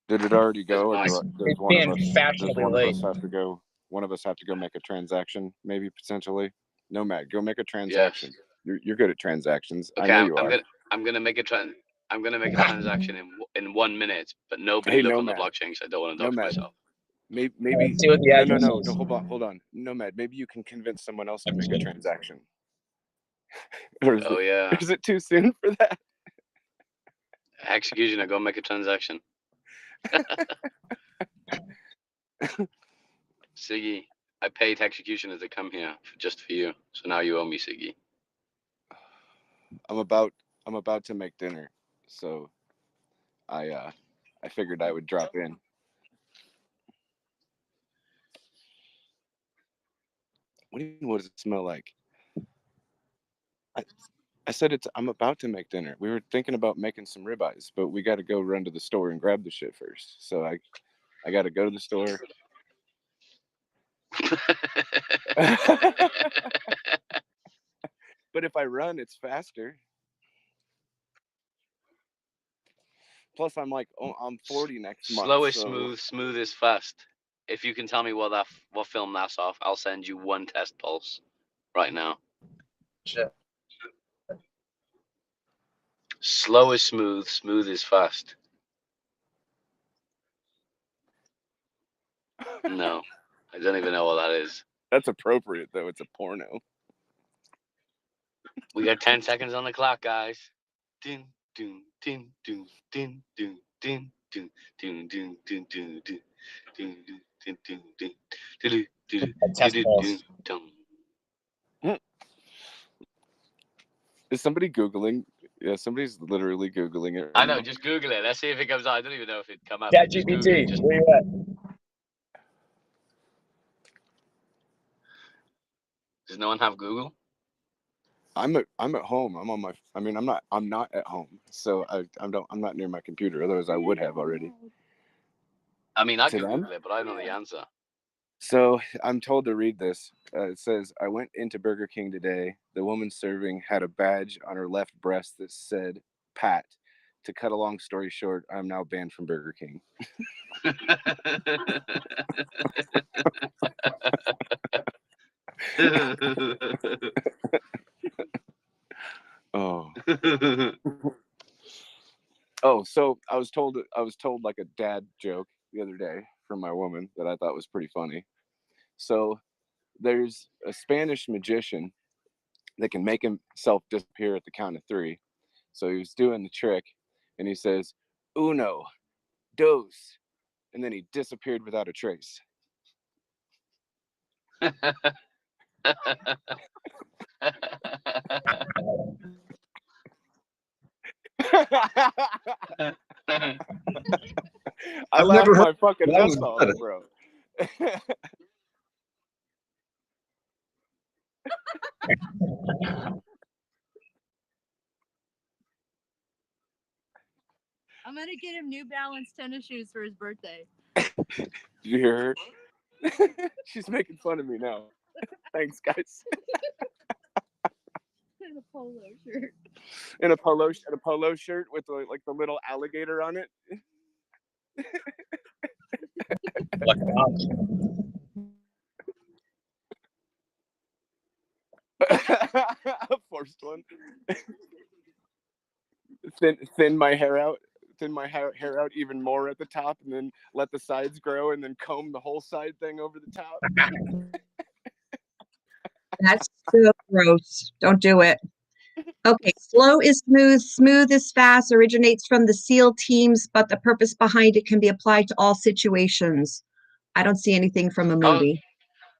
Did it already go? Or It's does one of us have to go? One of us have to go make a transaction, maybe potentially. Nomad, go make a transaction. Yes. You're good at transactions. Okay, I know you are. I'm gonna make a transaction in 1 minute, but nobody look on the Nomad. blockchain because I don't want to dox myself. Maybe See what the address no, is. hold on. Nomad, maybe you can convince someone else to make a transaction. Or is, Oh yeah. is it too soon for that? Executioner, go make a transaction. Siggy, I paid executioner to come here just for you. So now you owe me, Siggy. I'm about to make dinner, so I figured I would drop in. What do you mean? What does it smell like? I said I'm about to make dinner. We were thinking about making some ribeyes, but we got to go run to the store and grab the shit first. So I got to go to the store. But if I run, it's faster. Plus, I'm like, oh, I'm 40 next month. Slow is so... smooth, smooth is fast. If you can tell me what film that's off, I'll send you one test pulse right now. Shit. Slow is smooth, smooth is fast. No, I don't even know what that is. That's appropriate, though. It's a porno. We got 10 seconds on the clock, guys. Din, din, din, din, din, din, din, din, din, din, din, din, din. Is somebody Googling? Yeah, somebody's literally Googling it. Right I know, now. just Google it. Let's see if it comes out. I don't even know if it come up. ChatGPT, where you at? Does no one have Google? I'm at home. I'm on my. I mean, I'm not at home, so I'm not near my computer. Otherwise, I would have already. I mean, I To could them? Google it, but I know the answer. So I'm told to read this. It says, I went into Burger King today. The woman serving had a badge on her left breast that said Pat. To cut a long story short, I'm now banned from Burger King. Oh. Oh, so I was told like a dad joke the other day from my woman that I thought was pretty funny. So there's a Spanish magician that can make himself disappear at the count of 3. So he was doing the trick and he says, uno, dos, and then he disappeared without a trace. I laughed my fucking nuts off, bro. I'm gonna get him New Balance tennis shoes for his birthday. Did you hear her? She's making fun of me now. Thanks, guys. In a polo shirt. In a polo shirt with like the little alligator on it. A forced one. Thin my hair out. Thin my hair out even more at the top, and then let the sides grow, and then comb the whole side thing over the top. That's so gross. Don't do it. Okay, slow is smooth, smooth is fast, originates from the SEAL teams, but the purpose behind it can be applied to all situations. I don't see anything from a movie.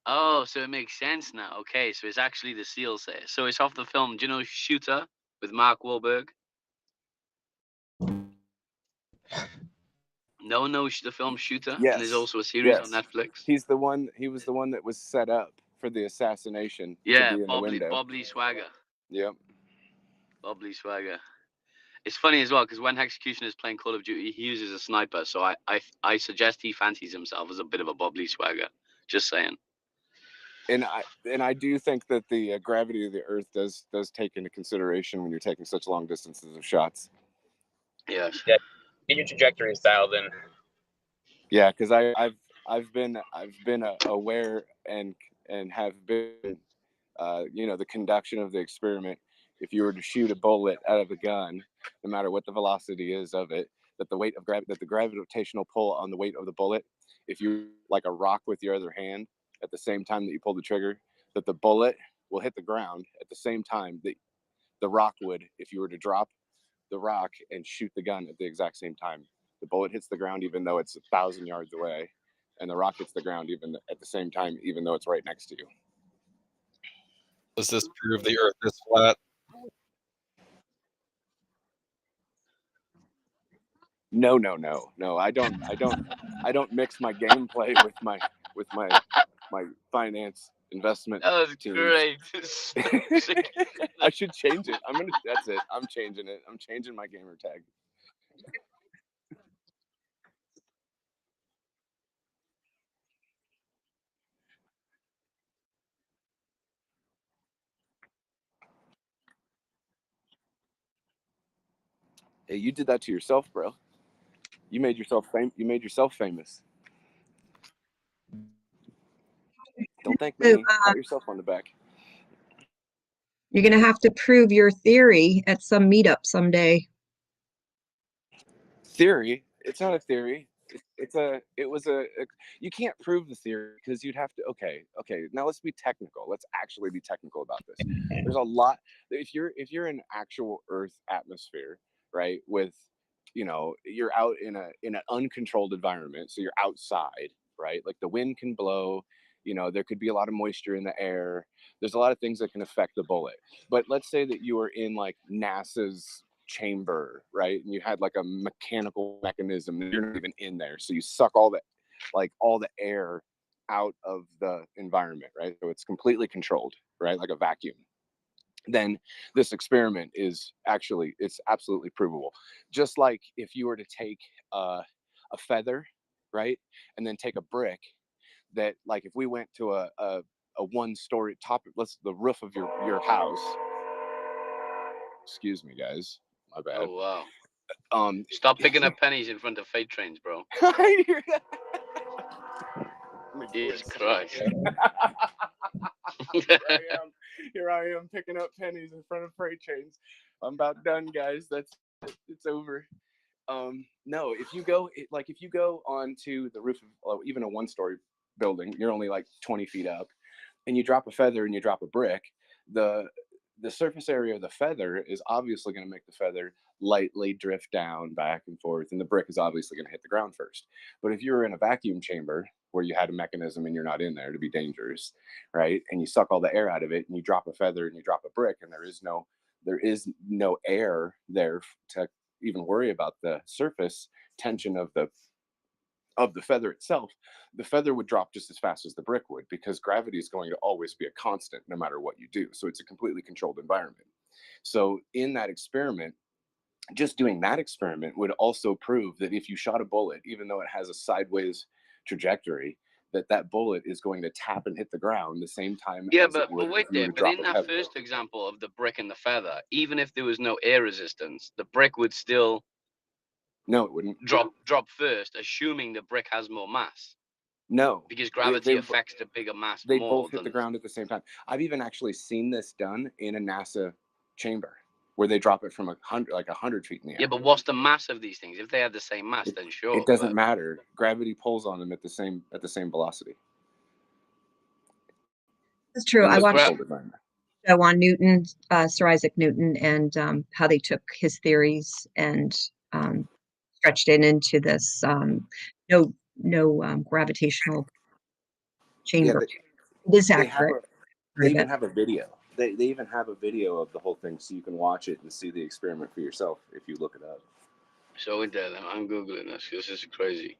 Oh, so it makes sense now. Okay, so it's actually the SEAL say. So it's off the film, do you know Shooter with Mark Wahlberg? No, the film Shooter? Yes. And there's also a series on Netflix. He was the one that was set up for the assassination. Yeah, to be in the window. Bob Lee Swagger. Yep. Bob Lee Swagger. It's funny as well because when Executioner is playing Call of Duty, he uses a sniper. So I suggest he fancies himself as a bit of a Bob Lee Swagger. Just saying. And I do think that the gravity of the Earth does take into consideration when you're taking such long distances of shots. Yes. Yeah. Get your trajectories dialed in. Yeah, because I've been aware and have been the conduction of the experiment. If you were to shoot a bullet out of a gun, no matter what the velocity is of it, that the gravitational pull on the weight of the bullet, if you like a rock with your other hand at the same time that you pull the trigger, that the bullet will hit the ground at the same time that the rock would if you were to drop the rock and shoot the gun at the exact same time. The bullet hits the ground even though it's 1,000 yards away, and the rock hits the ground even at the same time, even though it's right next to you. Does this prove the Earth is flat? No. I don't mix my gameplay with my finance investment. That was teams. great. I should change it. That's it. I'm changing it. I'm changing my gamer tag. Hey, you did that to yourself, bro. You made yourself famous. Don't thank me. Pat yourself on the back. You're going to have to prove your theory at some meetup someday. Theory? It's not a theory. You can't prove the theory because you'd have to. Okay. Now let's be technical. Let's actually be technical about this. There's a lot. If you're in actual Earth atmosphere, right? With, you're out in an uncontrolled environment, so you're outside, right? Like the wind can blow. There could be a lot of moisture in the air. There's a lot of things that can affect the bullet. But let's say that you were in like NASA's chamber, right? And you had like a mechanical mechanism that you're not even in there. So you suck all the air out of the environment, right? So it's completely controlled, right? Like a vacuum. Then this experiment it's absolutely provable. Just like if you were to take a feather, right? And then take a brick that, like, if we went to a one-story the roof of your house. Excuse me, guys. My bad. Oh wow. Stop picking up pennies in front of freight trains, bro. I hear that. Jesus Christ. Here I am picking up pennies in front of freight trains. I'm about done, guys. It's over. No, if you go onto the roof of even a one-story building, you're only like 20 feet up, and you drop a feather and you drop a brick, the surface area of the feather is obviously going to make the feather lightly drift down back and forth, and the brick is obviously going to hit the ground first. But if you're in a vacuum chamber where you had a mechanism and you're not in there to be dangerous, right? And you suck all the air out of it, and you drop a feather and you drop a brick, and there is no air there to even worry about the surface tension of the feather itself, the feather would drop just as fast as the brick would, because gravity is going to always be a constant no matter what you do. So it's a completely controlled environment. So in that experiment, just doing that experiment would also prove that if you shot a bullet, even though it has a sideways trajectory, that bullet is going to tap and hit the ground the same time. Yeah, but wait there. But in that first example of the brick and the feather, even if there was no air resistance, the brick would still. No, it wouldn't. Drop first, assuming the brick has more mass. No. Because gravity affects the bigger mass they more. They both hit the ground at the same time. I've even actually seen this done in a NASA chamber where they drop it from 100 feet in the air. Yeah, but what's the mass of these things? If they have the same mass, then sure. It doesn't matter. Gravity pulls on them at the same velocity. That's true. I watched a show on Newton, Sir Isaac Newton, and how they took his theories and stretched it into this no gravitational chamber. It is accurate. They even have a video. They even have a video of the whole thing, so you can watch it and see the experiment for yourself if you look it up. So I'm Googling this. This is crazy.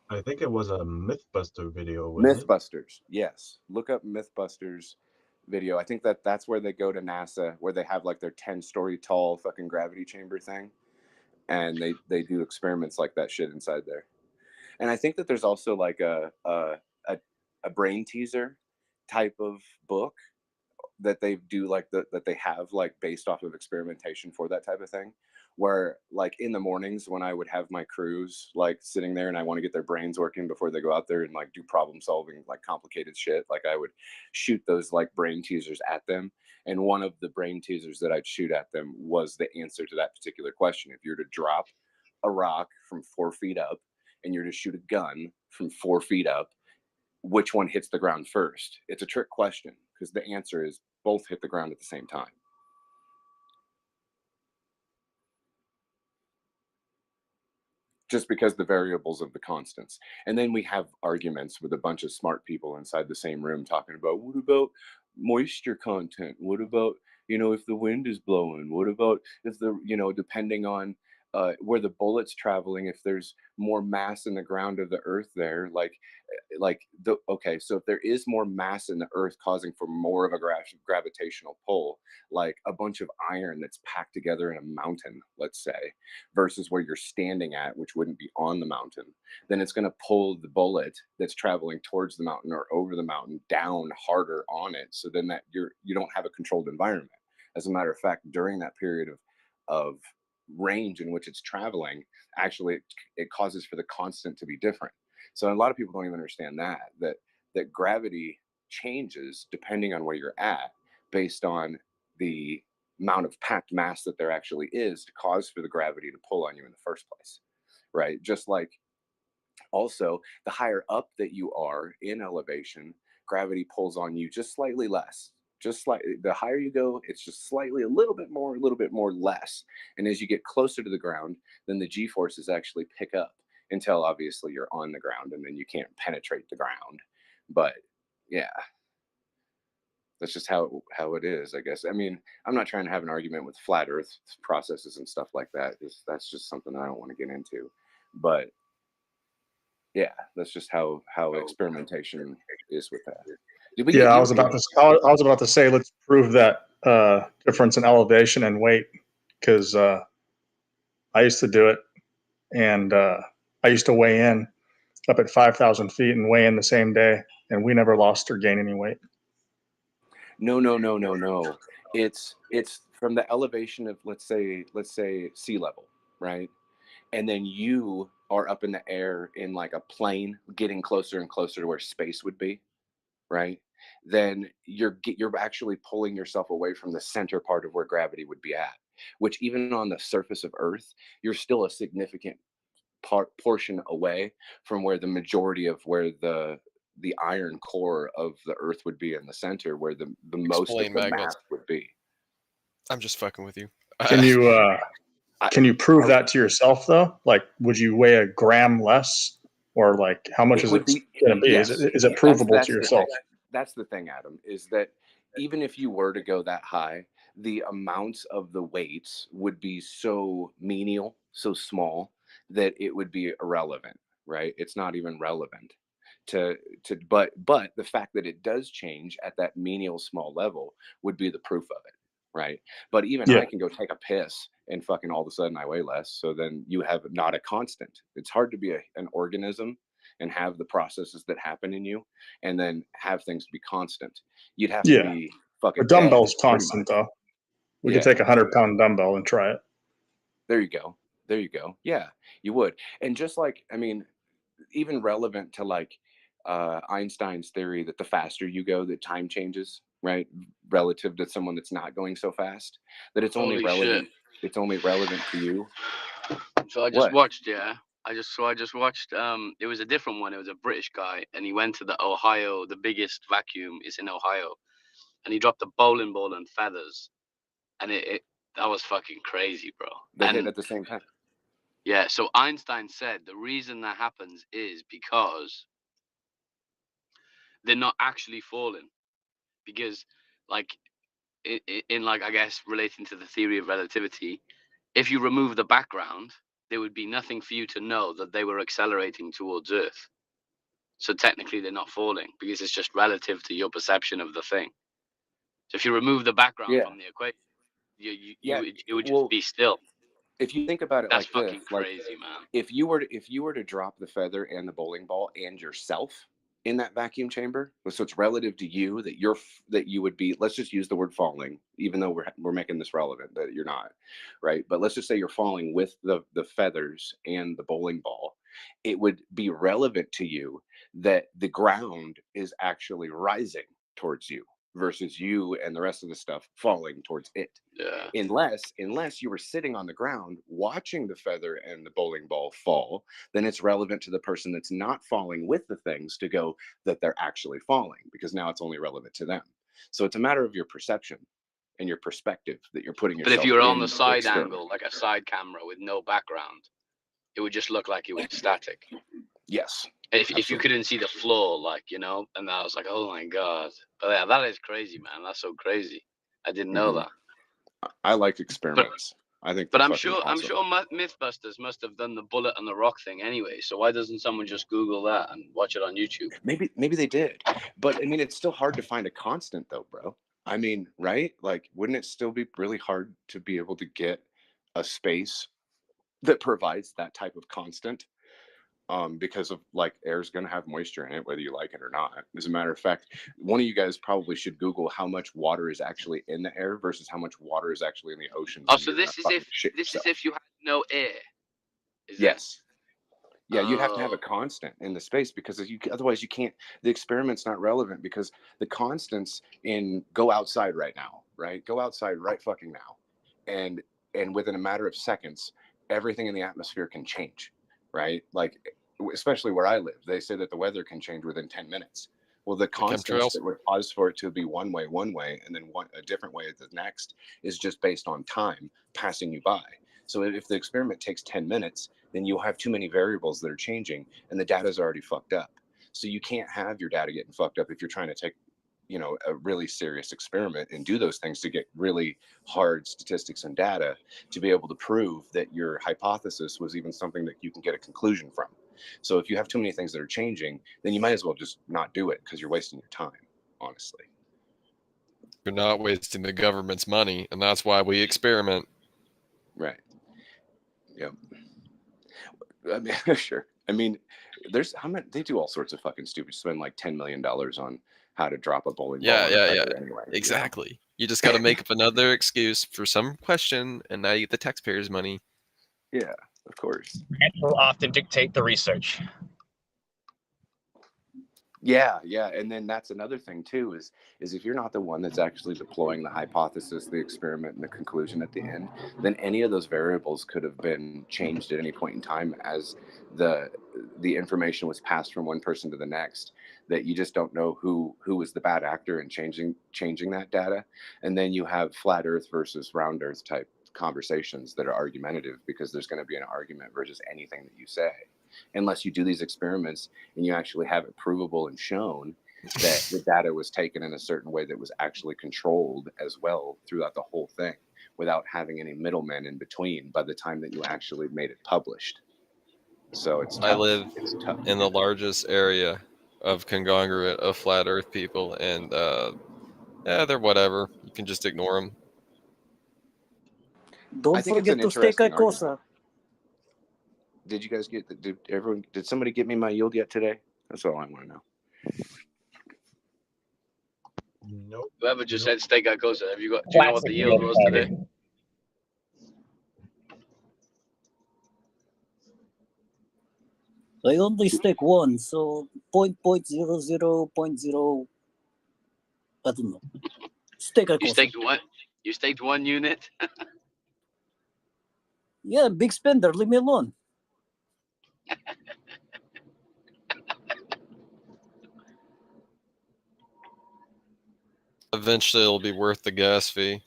I think it was a Mythbuster video. Mythbusters, yes. Look up Mythbusters video. I think that's where they go to NASA, where they have like their 10-story tall fucking gravity chamber thing, and they do experiments like that shit inside there. And I think that there's also like a brain teaser type of book that they do that they have like based off of experimentation for that type of thing, where like in the mornings when I would have my crews like sitting there and I want to get their brains working before they go out there and like do problem solving, like complicated shit, like I would shoot those like brain teasers at them. And one of the brain teasers that I'd shoot at them was the answer to that particular question. If you're to drop a rock from 4 feet up and you're to shoot a gun from 4 feet up, which one hits the ground first? It's a trick question because the answer is both hit the ground at the same time. Just because the variables of the constants. And then we have arguments with a bunch of smart people inside the same room talking about, what about moisture content? What about, if the wind is blowing? What about if depending on where the bullet's traveling, if there's more mass in the ground of the earth there, okay, so if there is more mass in the earth causing for more of a gravitational pull, like a bunch of iron that's packed together in a mountain, let's say, versus where you're standing at, which wouldn't be on the mountain, then it's going to pull the bullet that's traveling towards the mountain or over the mountain down harder on it. So then that you don't have a controlled environment. As a matter of fact, during that period of range in which it's traveling, actually it causes for the constant to be different. So a lot of people don't even understand that gravity changes depending on where you're at, based on the amount of packed mass that there actually is to cause for the gravity to pull on you in the first place, right? Just like also the higher up that you are in elevation, gravity pulls on you just slightly less. Just slightly, the higher you go, it's just slightly a little bit more less. And as you get closer to the ground, then the G-forces actually pick up until obviously you're on the ground and then you can't penetrate the ground. But yeah, that's just how it is, I guess. I mean, I'm not trying to have an argument with flat earth processes and stuff like that. That's just something that I don't want to get into. But yeah, that's just how experimentation is with that. Yeah, I was about to say, let's prove that difference in elevation and weight, because I used to do it, and I used to weigh in up at 5,000 feet and weigh in the same day, and we never lost or gained any weight. No. It's from the elevation of let's say sea level, right? And then you are up in the air in like a plane, getting closer and closer to where space would be, right? Then you're actually pulling yourself away from the center part of where gravity would be at, which even on the surface of Earth, you're still a significant portion away from where the majority of where the iron core of the Earth would be in the center, where the most of the mass would be. I'm just fucking with you. Can you prove that to yourself though? Like, would you weigh a gram less, or like how much is it going to be? Yes. Is it provable to yourself? That's the thing, Adam, is that even if you were to go that high, the amounts of the weights would be so menial, so small, that it would be irrelevant, right? It's not even relevant but the fact that it does change at that menial small level would be the proof of it, right? But even I can go take a piss and fucking all of a sudden I weigh less. So then you have not a constant. It's hard to be an organism and have the processes that happen in you and then have things be constant. You'd have to be fucking a dumbbell's dead, constant though. We could take 100-pound dumbbell and try it. There you go. Yeah, you would. And just like, I mean, even relevant to like Einstein's theory that the faster you go, the time changes, right? Relative to someone that's not going so fast, that it's only relevant. It's only relevant to you. So I just watched, I just watched. It was a different one. It was a British guy, and he went to the Ohio. The biggest vacuum is in Ohio, and he dropped a bowling ball and feathers, and that was fucking crazy, bro. They hit at the same time. Yeah. So Einstein said the reason that happens is because they're not actually falling, because like in like I guess relating to the theory of relativity, if you remove the background, there would be nothing for you to know that they were accelerating towards Earth. So technically they're not falling because it's just relative to your perception of the thing. So if you remove the background from the equation, it would just be still. If you think about it, that's like fucking this, crazy, man. If you were to drop the feather and the bowling ball and yourself in that vacuum chamber, so it's relative to you that you would be. Let's just use the word falling, even though we're making this relevant that you're not, right? But let's just say you're falling with the feathers and the bowling ball. It would be relevant to you that the ground is actually rising towards you, versus you and the rest of the stuff falling towards it. Yeah. Unless you were sitting on the ground watching the feather and the bowling ball fall, then it's relevant to the person that's not falling with the things to go that they're actually falling, because now it's only relevant to them. So it's a matter of your perception and your perspective that you're putting yourself in. But if you were on the the side experiment. angle, like a side camera with no background, it would just look like it was static. Yes. If you couldn't see the floor, like, you know, and I was like, oh my God. But yeah, that is crazy, man. That's so crazy. I didn't know that. I like experiments. I think But they're I'm fucking sure awesome. Mythbusters must have done the bullet and the rock thing anyway. So why doesn't someone just Google that and watch it on YouTube? Maybe they did. But I mean, it's still hard to find a constant though, bro. I mean, right? Like, wouldn't it still be really hard to be able to get a space that provides that type of constant? Because of like air's going to have moisture in it, whether you like it or not. As a matter of fact, one of you guys probably should Google how much water is actually in the air versus how much water is actually in the oceans. Oh, so this is if you had no air. Yes. Yeah, you'd have to have a constant in the space, because otherwise you can't. The experiment's not relevant, because the constants in go outside right now, right? Go outside right fucking now, and within a matter of seconds, everything in the atmosphere can change, right? Like, especially where I live, they say that the weather can change within 10 minutes. Well, the constants that would cause for it to be one way, and then a different way at the next is just based on time passing you by. So if the experiment takes 10 minutes, then you'll have too many variables that are changing, and the data's already fucked up. So you can't have your data getting fucked up if you're trying to take, you know, a really serious experiment and do those things to get really hard statistics and data to be able to prove that your hypothesis was even something that you can get a conclusion from. So if you have too many things that are changing, then you might as well just not do it, because you're wasting your time, honestly. You're not wasting the government's money, and that's why we experiment. Right. Yep. I mean, sure. I mean, there's how many, they do all sorts of fucking stupid, spend like $10 million on how to drop a bowling ball. Yeah. Anyway, exactly. You just got to make up another excuse for some question, and now you get the taxpayers' money. Yeah, of course. And will often dictate the research. Yeah, and then that's another thing too, is if you're not the one that's actually deploying the hypothesis, the experiment, and the conclusion at the end, then any of those variables could have been changed at any point in time as the information was passed from one person to the next, that you just don't know who was the bad actor in changing that data. And then you have flat earth versus round earth type conversations that are argumentative, because there's going to be an argument versus anything that you say, unless you do these experiments and you actually have it provable and shown that the data was taken in a certain way that was actually controlled as well throughout the whole thing, without having any middlemen in between by the time that you actually made it published. So it's tough. I live in the largest area of conglomerate of flat earth people, and they're whatever. You can just ignore them. Don't forget to stake Icosa. Did you guys get? Did somebody get me my yield yet today? That's all I want to know. Nope. Whoever just said stake Icosa, do you know what the yield was today? I only stake one, so 0.00.0. I don't know. Stake Icosa. You staked one unit? Yeah, big spender, leave me alone. Eventually, it'll be worth the gas fee.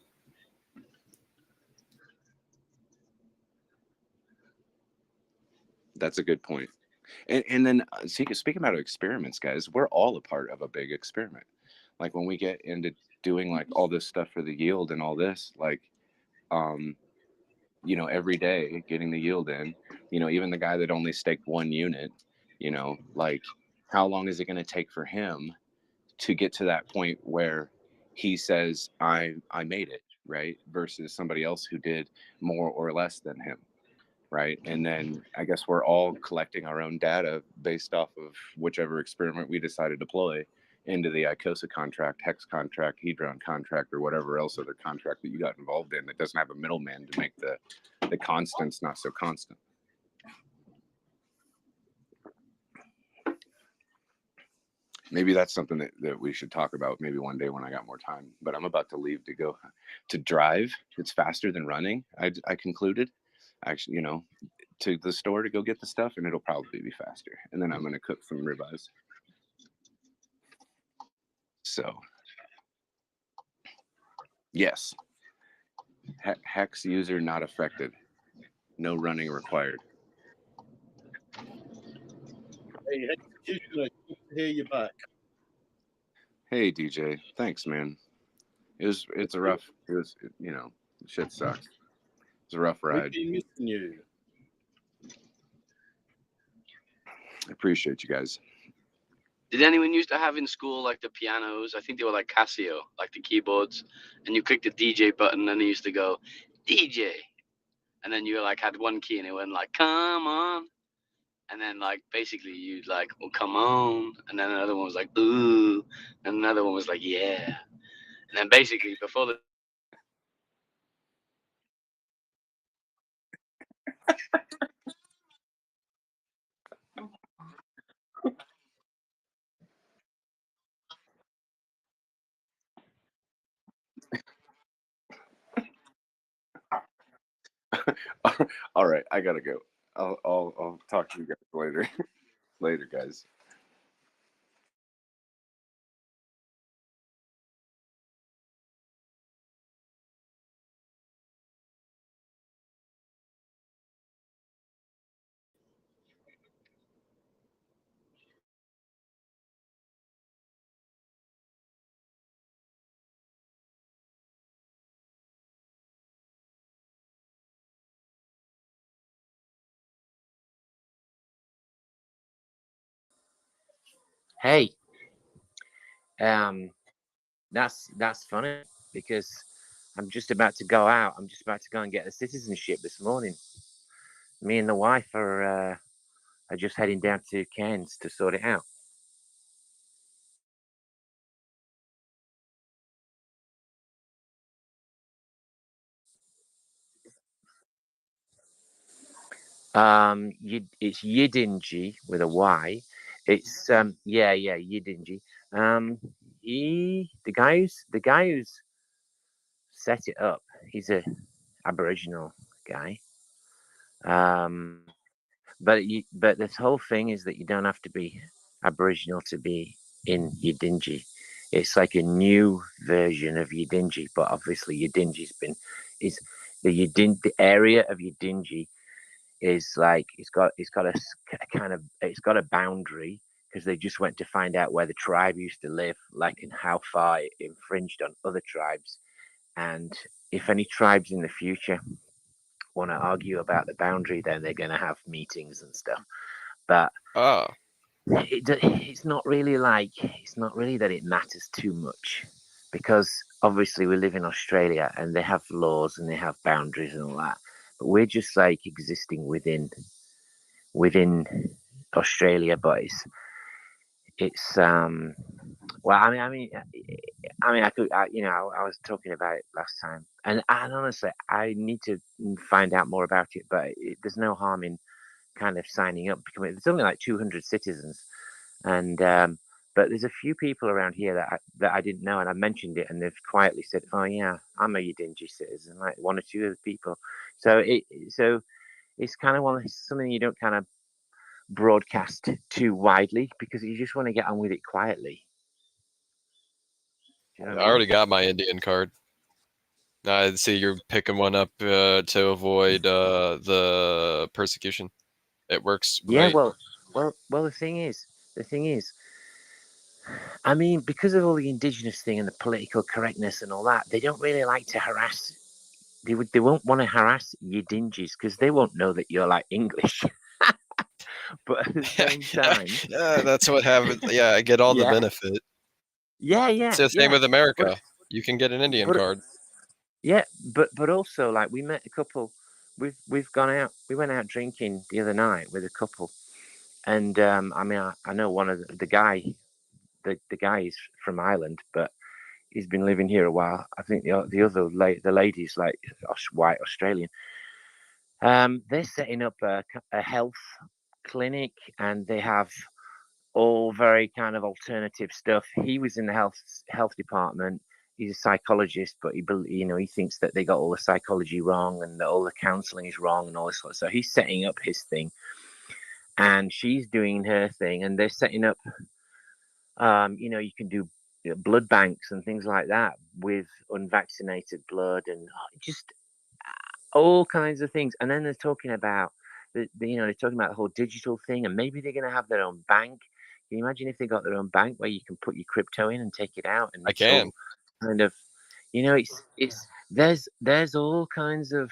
That's a good point. And then speaking about experiments, guys, we're all a part of a big experiment. Like when we get into doing like all this stuff for the yield and all this, like, you know, every day getting the yield in, you know, even the guy that only staked one unit, you know, like how long is it going to take for him to get to that point where he says, I made it, right? Versus somebody else who did more or less than him. Right. And then I guess we're all collecting our own data based off of whichever experiment we decide to deploy into the Icosa contract, Hex contract, Hedron contract, or whatever else other contract that you got involved in that doesn't have a middleman to make the constants not so constant. maybe that's something that we should talk about maybe one day when I got more time. But I'm about to leave to go to drive. It's faster than running. I concluded, actually, to the store to go get the stuff, and it'll probably be faster. And then I'm going to cook some ribeyes. So, yes, Hex user not affected. No running required. Hey, executioner, good to hear you back. Hey DJ, thanks, man. It's a rough. It was shit sucks. It's a rough We've ride. been missing you. I appreciate you guys. Did anyone used to have in school like the pianos? I think they were like Casio, like the keyboards, and you click the DJ button, and it used to go DJ, and then you like had one key and it went like come on, and then like basically you'd like well come on, and then another one was like ooh, and another one was like yeah, and then basically before the All right, I gotta go. I'll talk to you guys later. Later, guys. Hey, um, that's funny because I'm just about to go out. I'm just about to go and get the citizenship this morning. Me and the wife are just heading down to Cairns to sort it out. It's Yidinji with a Y. It's yeah, Yidinji. The guy who's set it up, he's a Aboriginal guy. Um, but this whole thing is that you don't have to be Aboriginal to be in Yidinji. It's like a new version of Yidinji, but obviously is the area of Yidinji is like it's got a boundary because they just went to find out where the tribe used to live, like and how far it infringed on other tribes, and if any tribes in the future want to argue about the boundary, then they're going to have meetings and stuff. But it's not really that it matters too much because obviously we live in Australia and they have laws and they have boundaries and all that, but we're just like existing within Australia. But it's well, I was talking about it last time, and honestly, I need to find out more about it. But there's no harm in kind of signing up. There's only like 200 citizens, and but there's a few people around here that I didn't know, and I mentioned it, and they've quietly said, "Oh yeah, I'm a Yidinji citizen," like one or two other people. So it's kind of something you don't kind of broadcast too widely because you just want to get on with it quietly. I already got my Indian card. I see you're picking one up to avoid the persecution. It works great. Yeah, well. The thing is, I mean, because of all the indigenous thing and the political correctness and all that, they don't really like to harass. They won't want to harass Yidinjis because they won't know that you're like English. But at the same time, yeah, that's what happens. Yeah, I get all the benefit. Yeah. It's the same with America. You can get an Indian card. Yeah, but also like we met a couple. We've gone out. We went out drinking the other night with a couple, and I mean I know one of the guy. The guy is from Ireland, but he's been living here a while. I think the lady's like white Australian. They're setting up a health clinic, and they have all very kind of alternative stuff. He was in the health department. He's a psychologist, but he thinks that they got all the psychology wrong and that all the counseling is wrong and all this sort of stuff. So he's setting up his thing, and she's doing her thing, and they're setting up. You can do blood banks and things like that with unvaccinated blood and just all kinds of things. And then they're talking about they're talking about the whole digital thing, and maybe they're going to have their own bank. Can you imagine if they got their own bank where you can put your crypto in and take it out? And I can. Kind of, it's there's all kinds of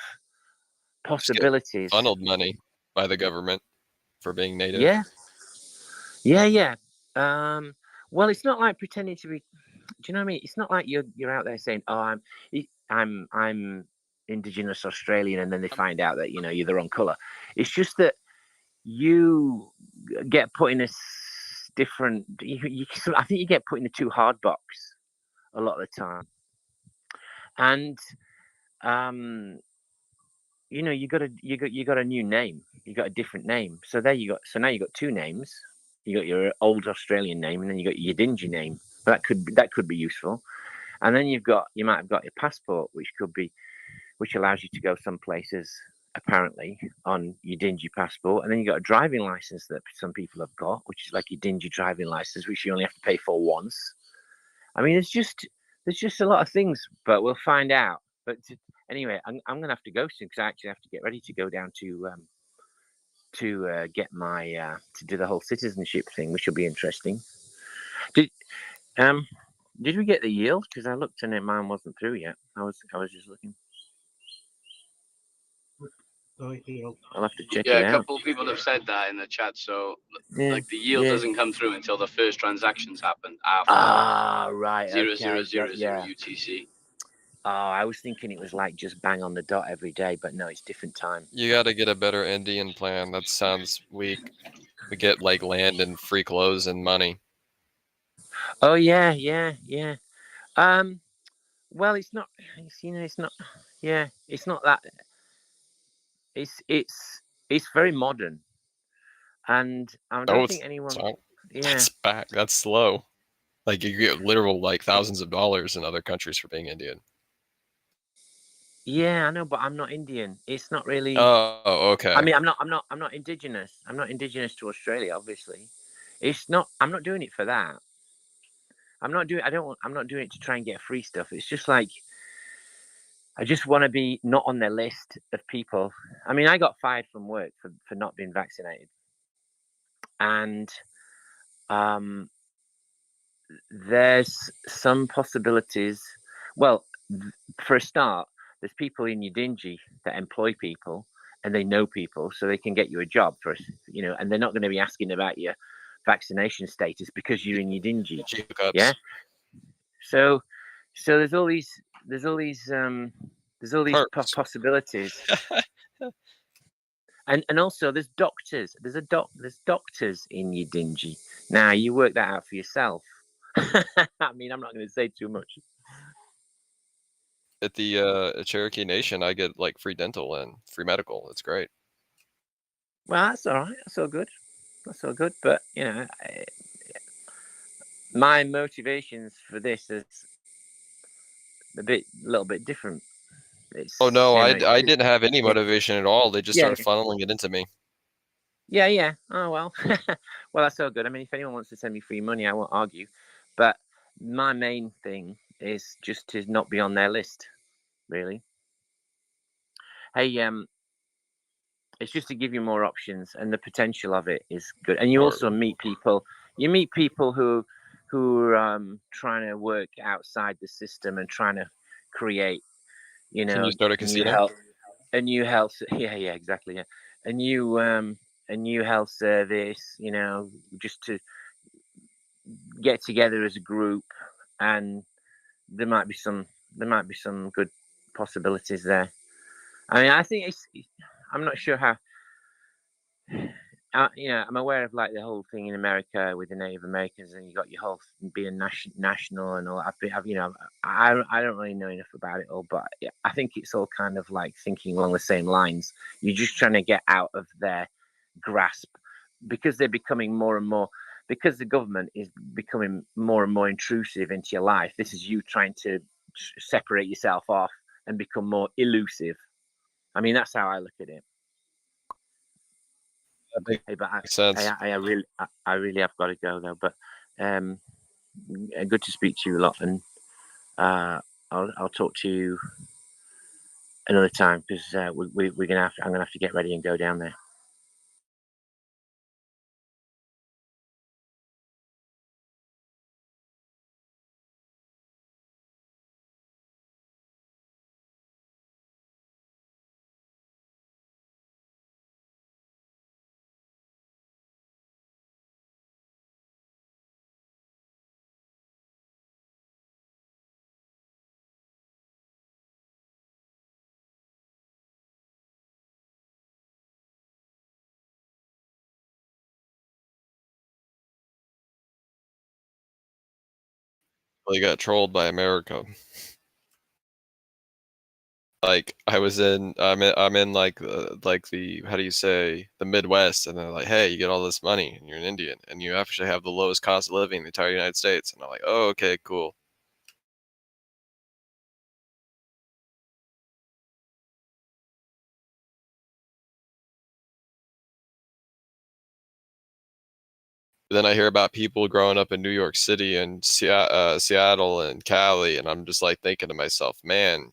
possibilities. Funneled money by the government for being native. Yeah. Well, it's not like pretending to be. Do you know what I mean? It's not like you're out there saying, "Oh, I'm Indigenous Australian," and then they find out that you're the wrong color. It's just that you get put in a different. I think you get put in a too hard box a lot of the time, and you got a new name. You got a different name. So now you got two names. You got your old Australian name, and then you got your Yidinji name. That could be useful. And then you might have got your passport, which allows you to go some places apparently on your Yidinji passport. And then you got a driving license that some people have got, which is like your Yidinji driving license, which you only have to pay for once. I mean, there's just a lot of things, but we'll find out. But anyway, I'm gonna have to go soon because I actually have to get ready to go down to get my to do the whole citizenship thing, which will be interesting. Did we get the yield? Because I looked and mine wasn't through yet. I was just looking. I'll have to check it out. Yeah, a couple of people have said that in the chat. So, the yield doesn't come through until the first transactions happen after right. 0000 Yeah. UTC. Oh, I was thinking it was like just bang on the dot every day, but no, it's different time. You got to get a better Indian plan. That sounds weak. We get like land and free clothes and money. Oh yeah. Well, it's not. It's not. Yeah, it's not that. It's very modern, and I don't think anyone. That's back. That's slow. Like you get literal like thousands of dollars in other countries for being Indian. Yeah, I know, but I'm not Indian. It's not really. Oh, okay. I mean, I'm not indigenous. I'm not indigenous to Australia, obviously. It's not. I'm not doing it for that. I'm not doing it to try and get free stuff. It's just like I just want to be not on their list of people. I mean, I got fired from work for not being vaccinated, and there's some possibilities. Well, for a start, there's people in Yidinji that employ people and they know people, so they can get you a job and they're not going to be asking about your vaccination status because you're in Yidinji. Yeah. So there's all these possibilities. And also there's doctors. There's doctors in Yidinji. Now you work that out for yourself. I mean, I'm not going to say too much. At the Cherokee Nation, I get like free dental and free medical. It's great. Well, that's all right. That's all good. But my motivations for this is a little bit different. Oh no, I didn't have any motivation at all. They just started funneling it into me. Yeah. Oh well. Well, that's so good. I mean, if anyone wants to send me free money, I won't argue. But my main thing is just to not be on their list, really. Hey, it's just to give you more options, and the potential of it is good. And you also meet people. You meet people who are trying to work outside the system and trying to create, Can you start a casino? a new health. Yeah, exactly. Yeah, a new health service. Just to get together as a group, and there might be some good possibilities there. I mean, I think I'm not sure how. I'm aware of like the whole thing in America with the Native Americans, and you got your whole being national and all. I don't really know enough about it all, but I think it's all kind of like thinking along the same lines. You're just trying to get out of their grasp because they're becoming more and more. because the government is becoming more and more intrusive into your life. This is you trying to separate yourself off and become more elusive. I mean, that's how I look at it. Hey, but Makes sense. I really have got to go though. But good to speak to you a lot, and I'll talk to you another time because we're gonna have to, I'm gonna have to get ready and go down there. Well, you got trolled by America. Like I'm in like the how do you say, the Midwest, and they're like, hey, you get all this money and you're an Indian and you actually have the lowest cost of living in the entire United States, and I'm like, oh, okay, cool. Then I hear about people growing up in New York City and Seattle and Cali, and I'm just like thinking to myself, man,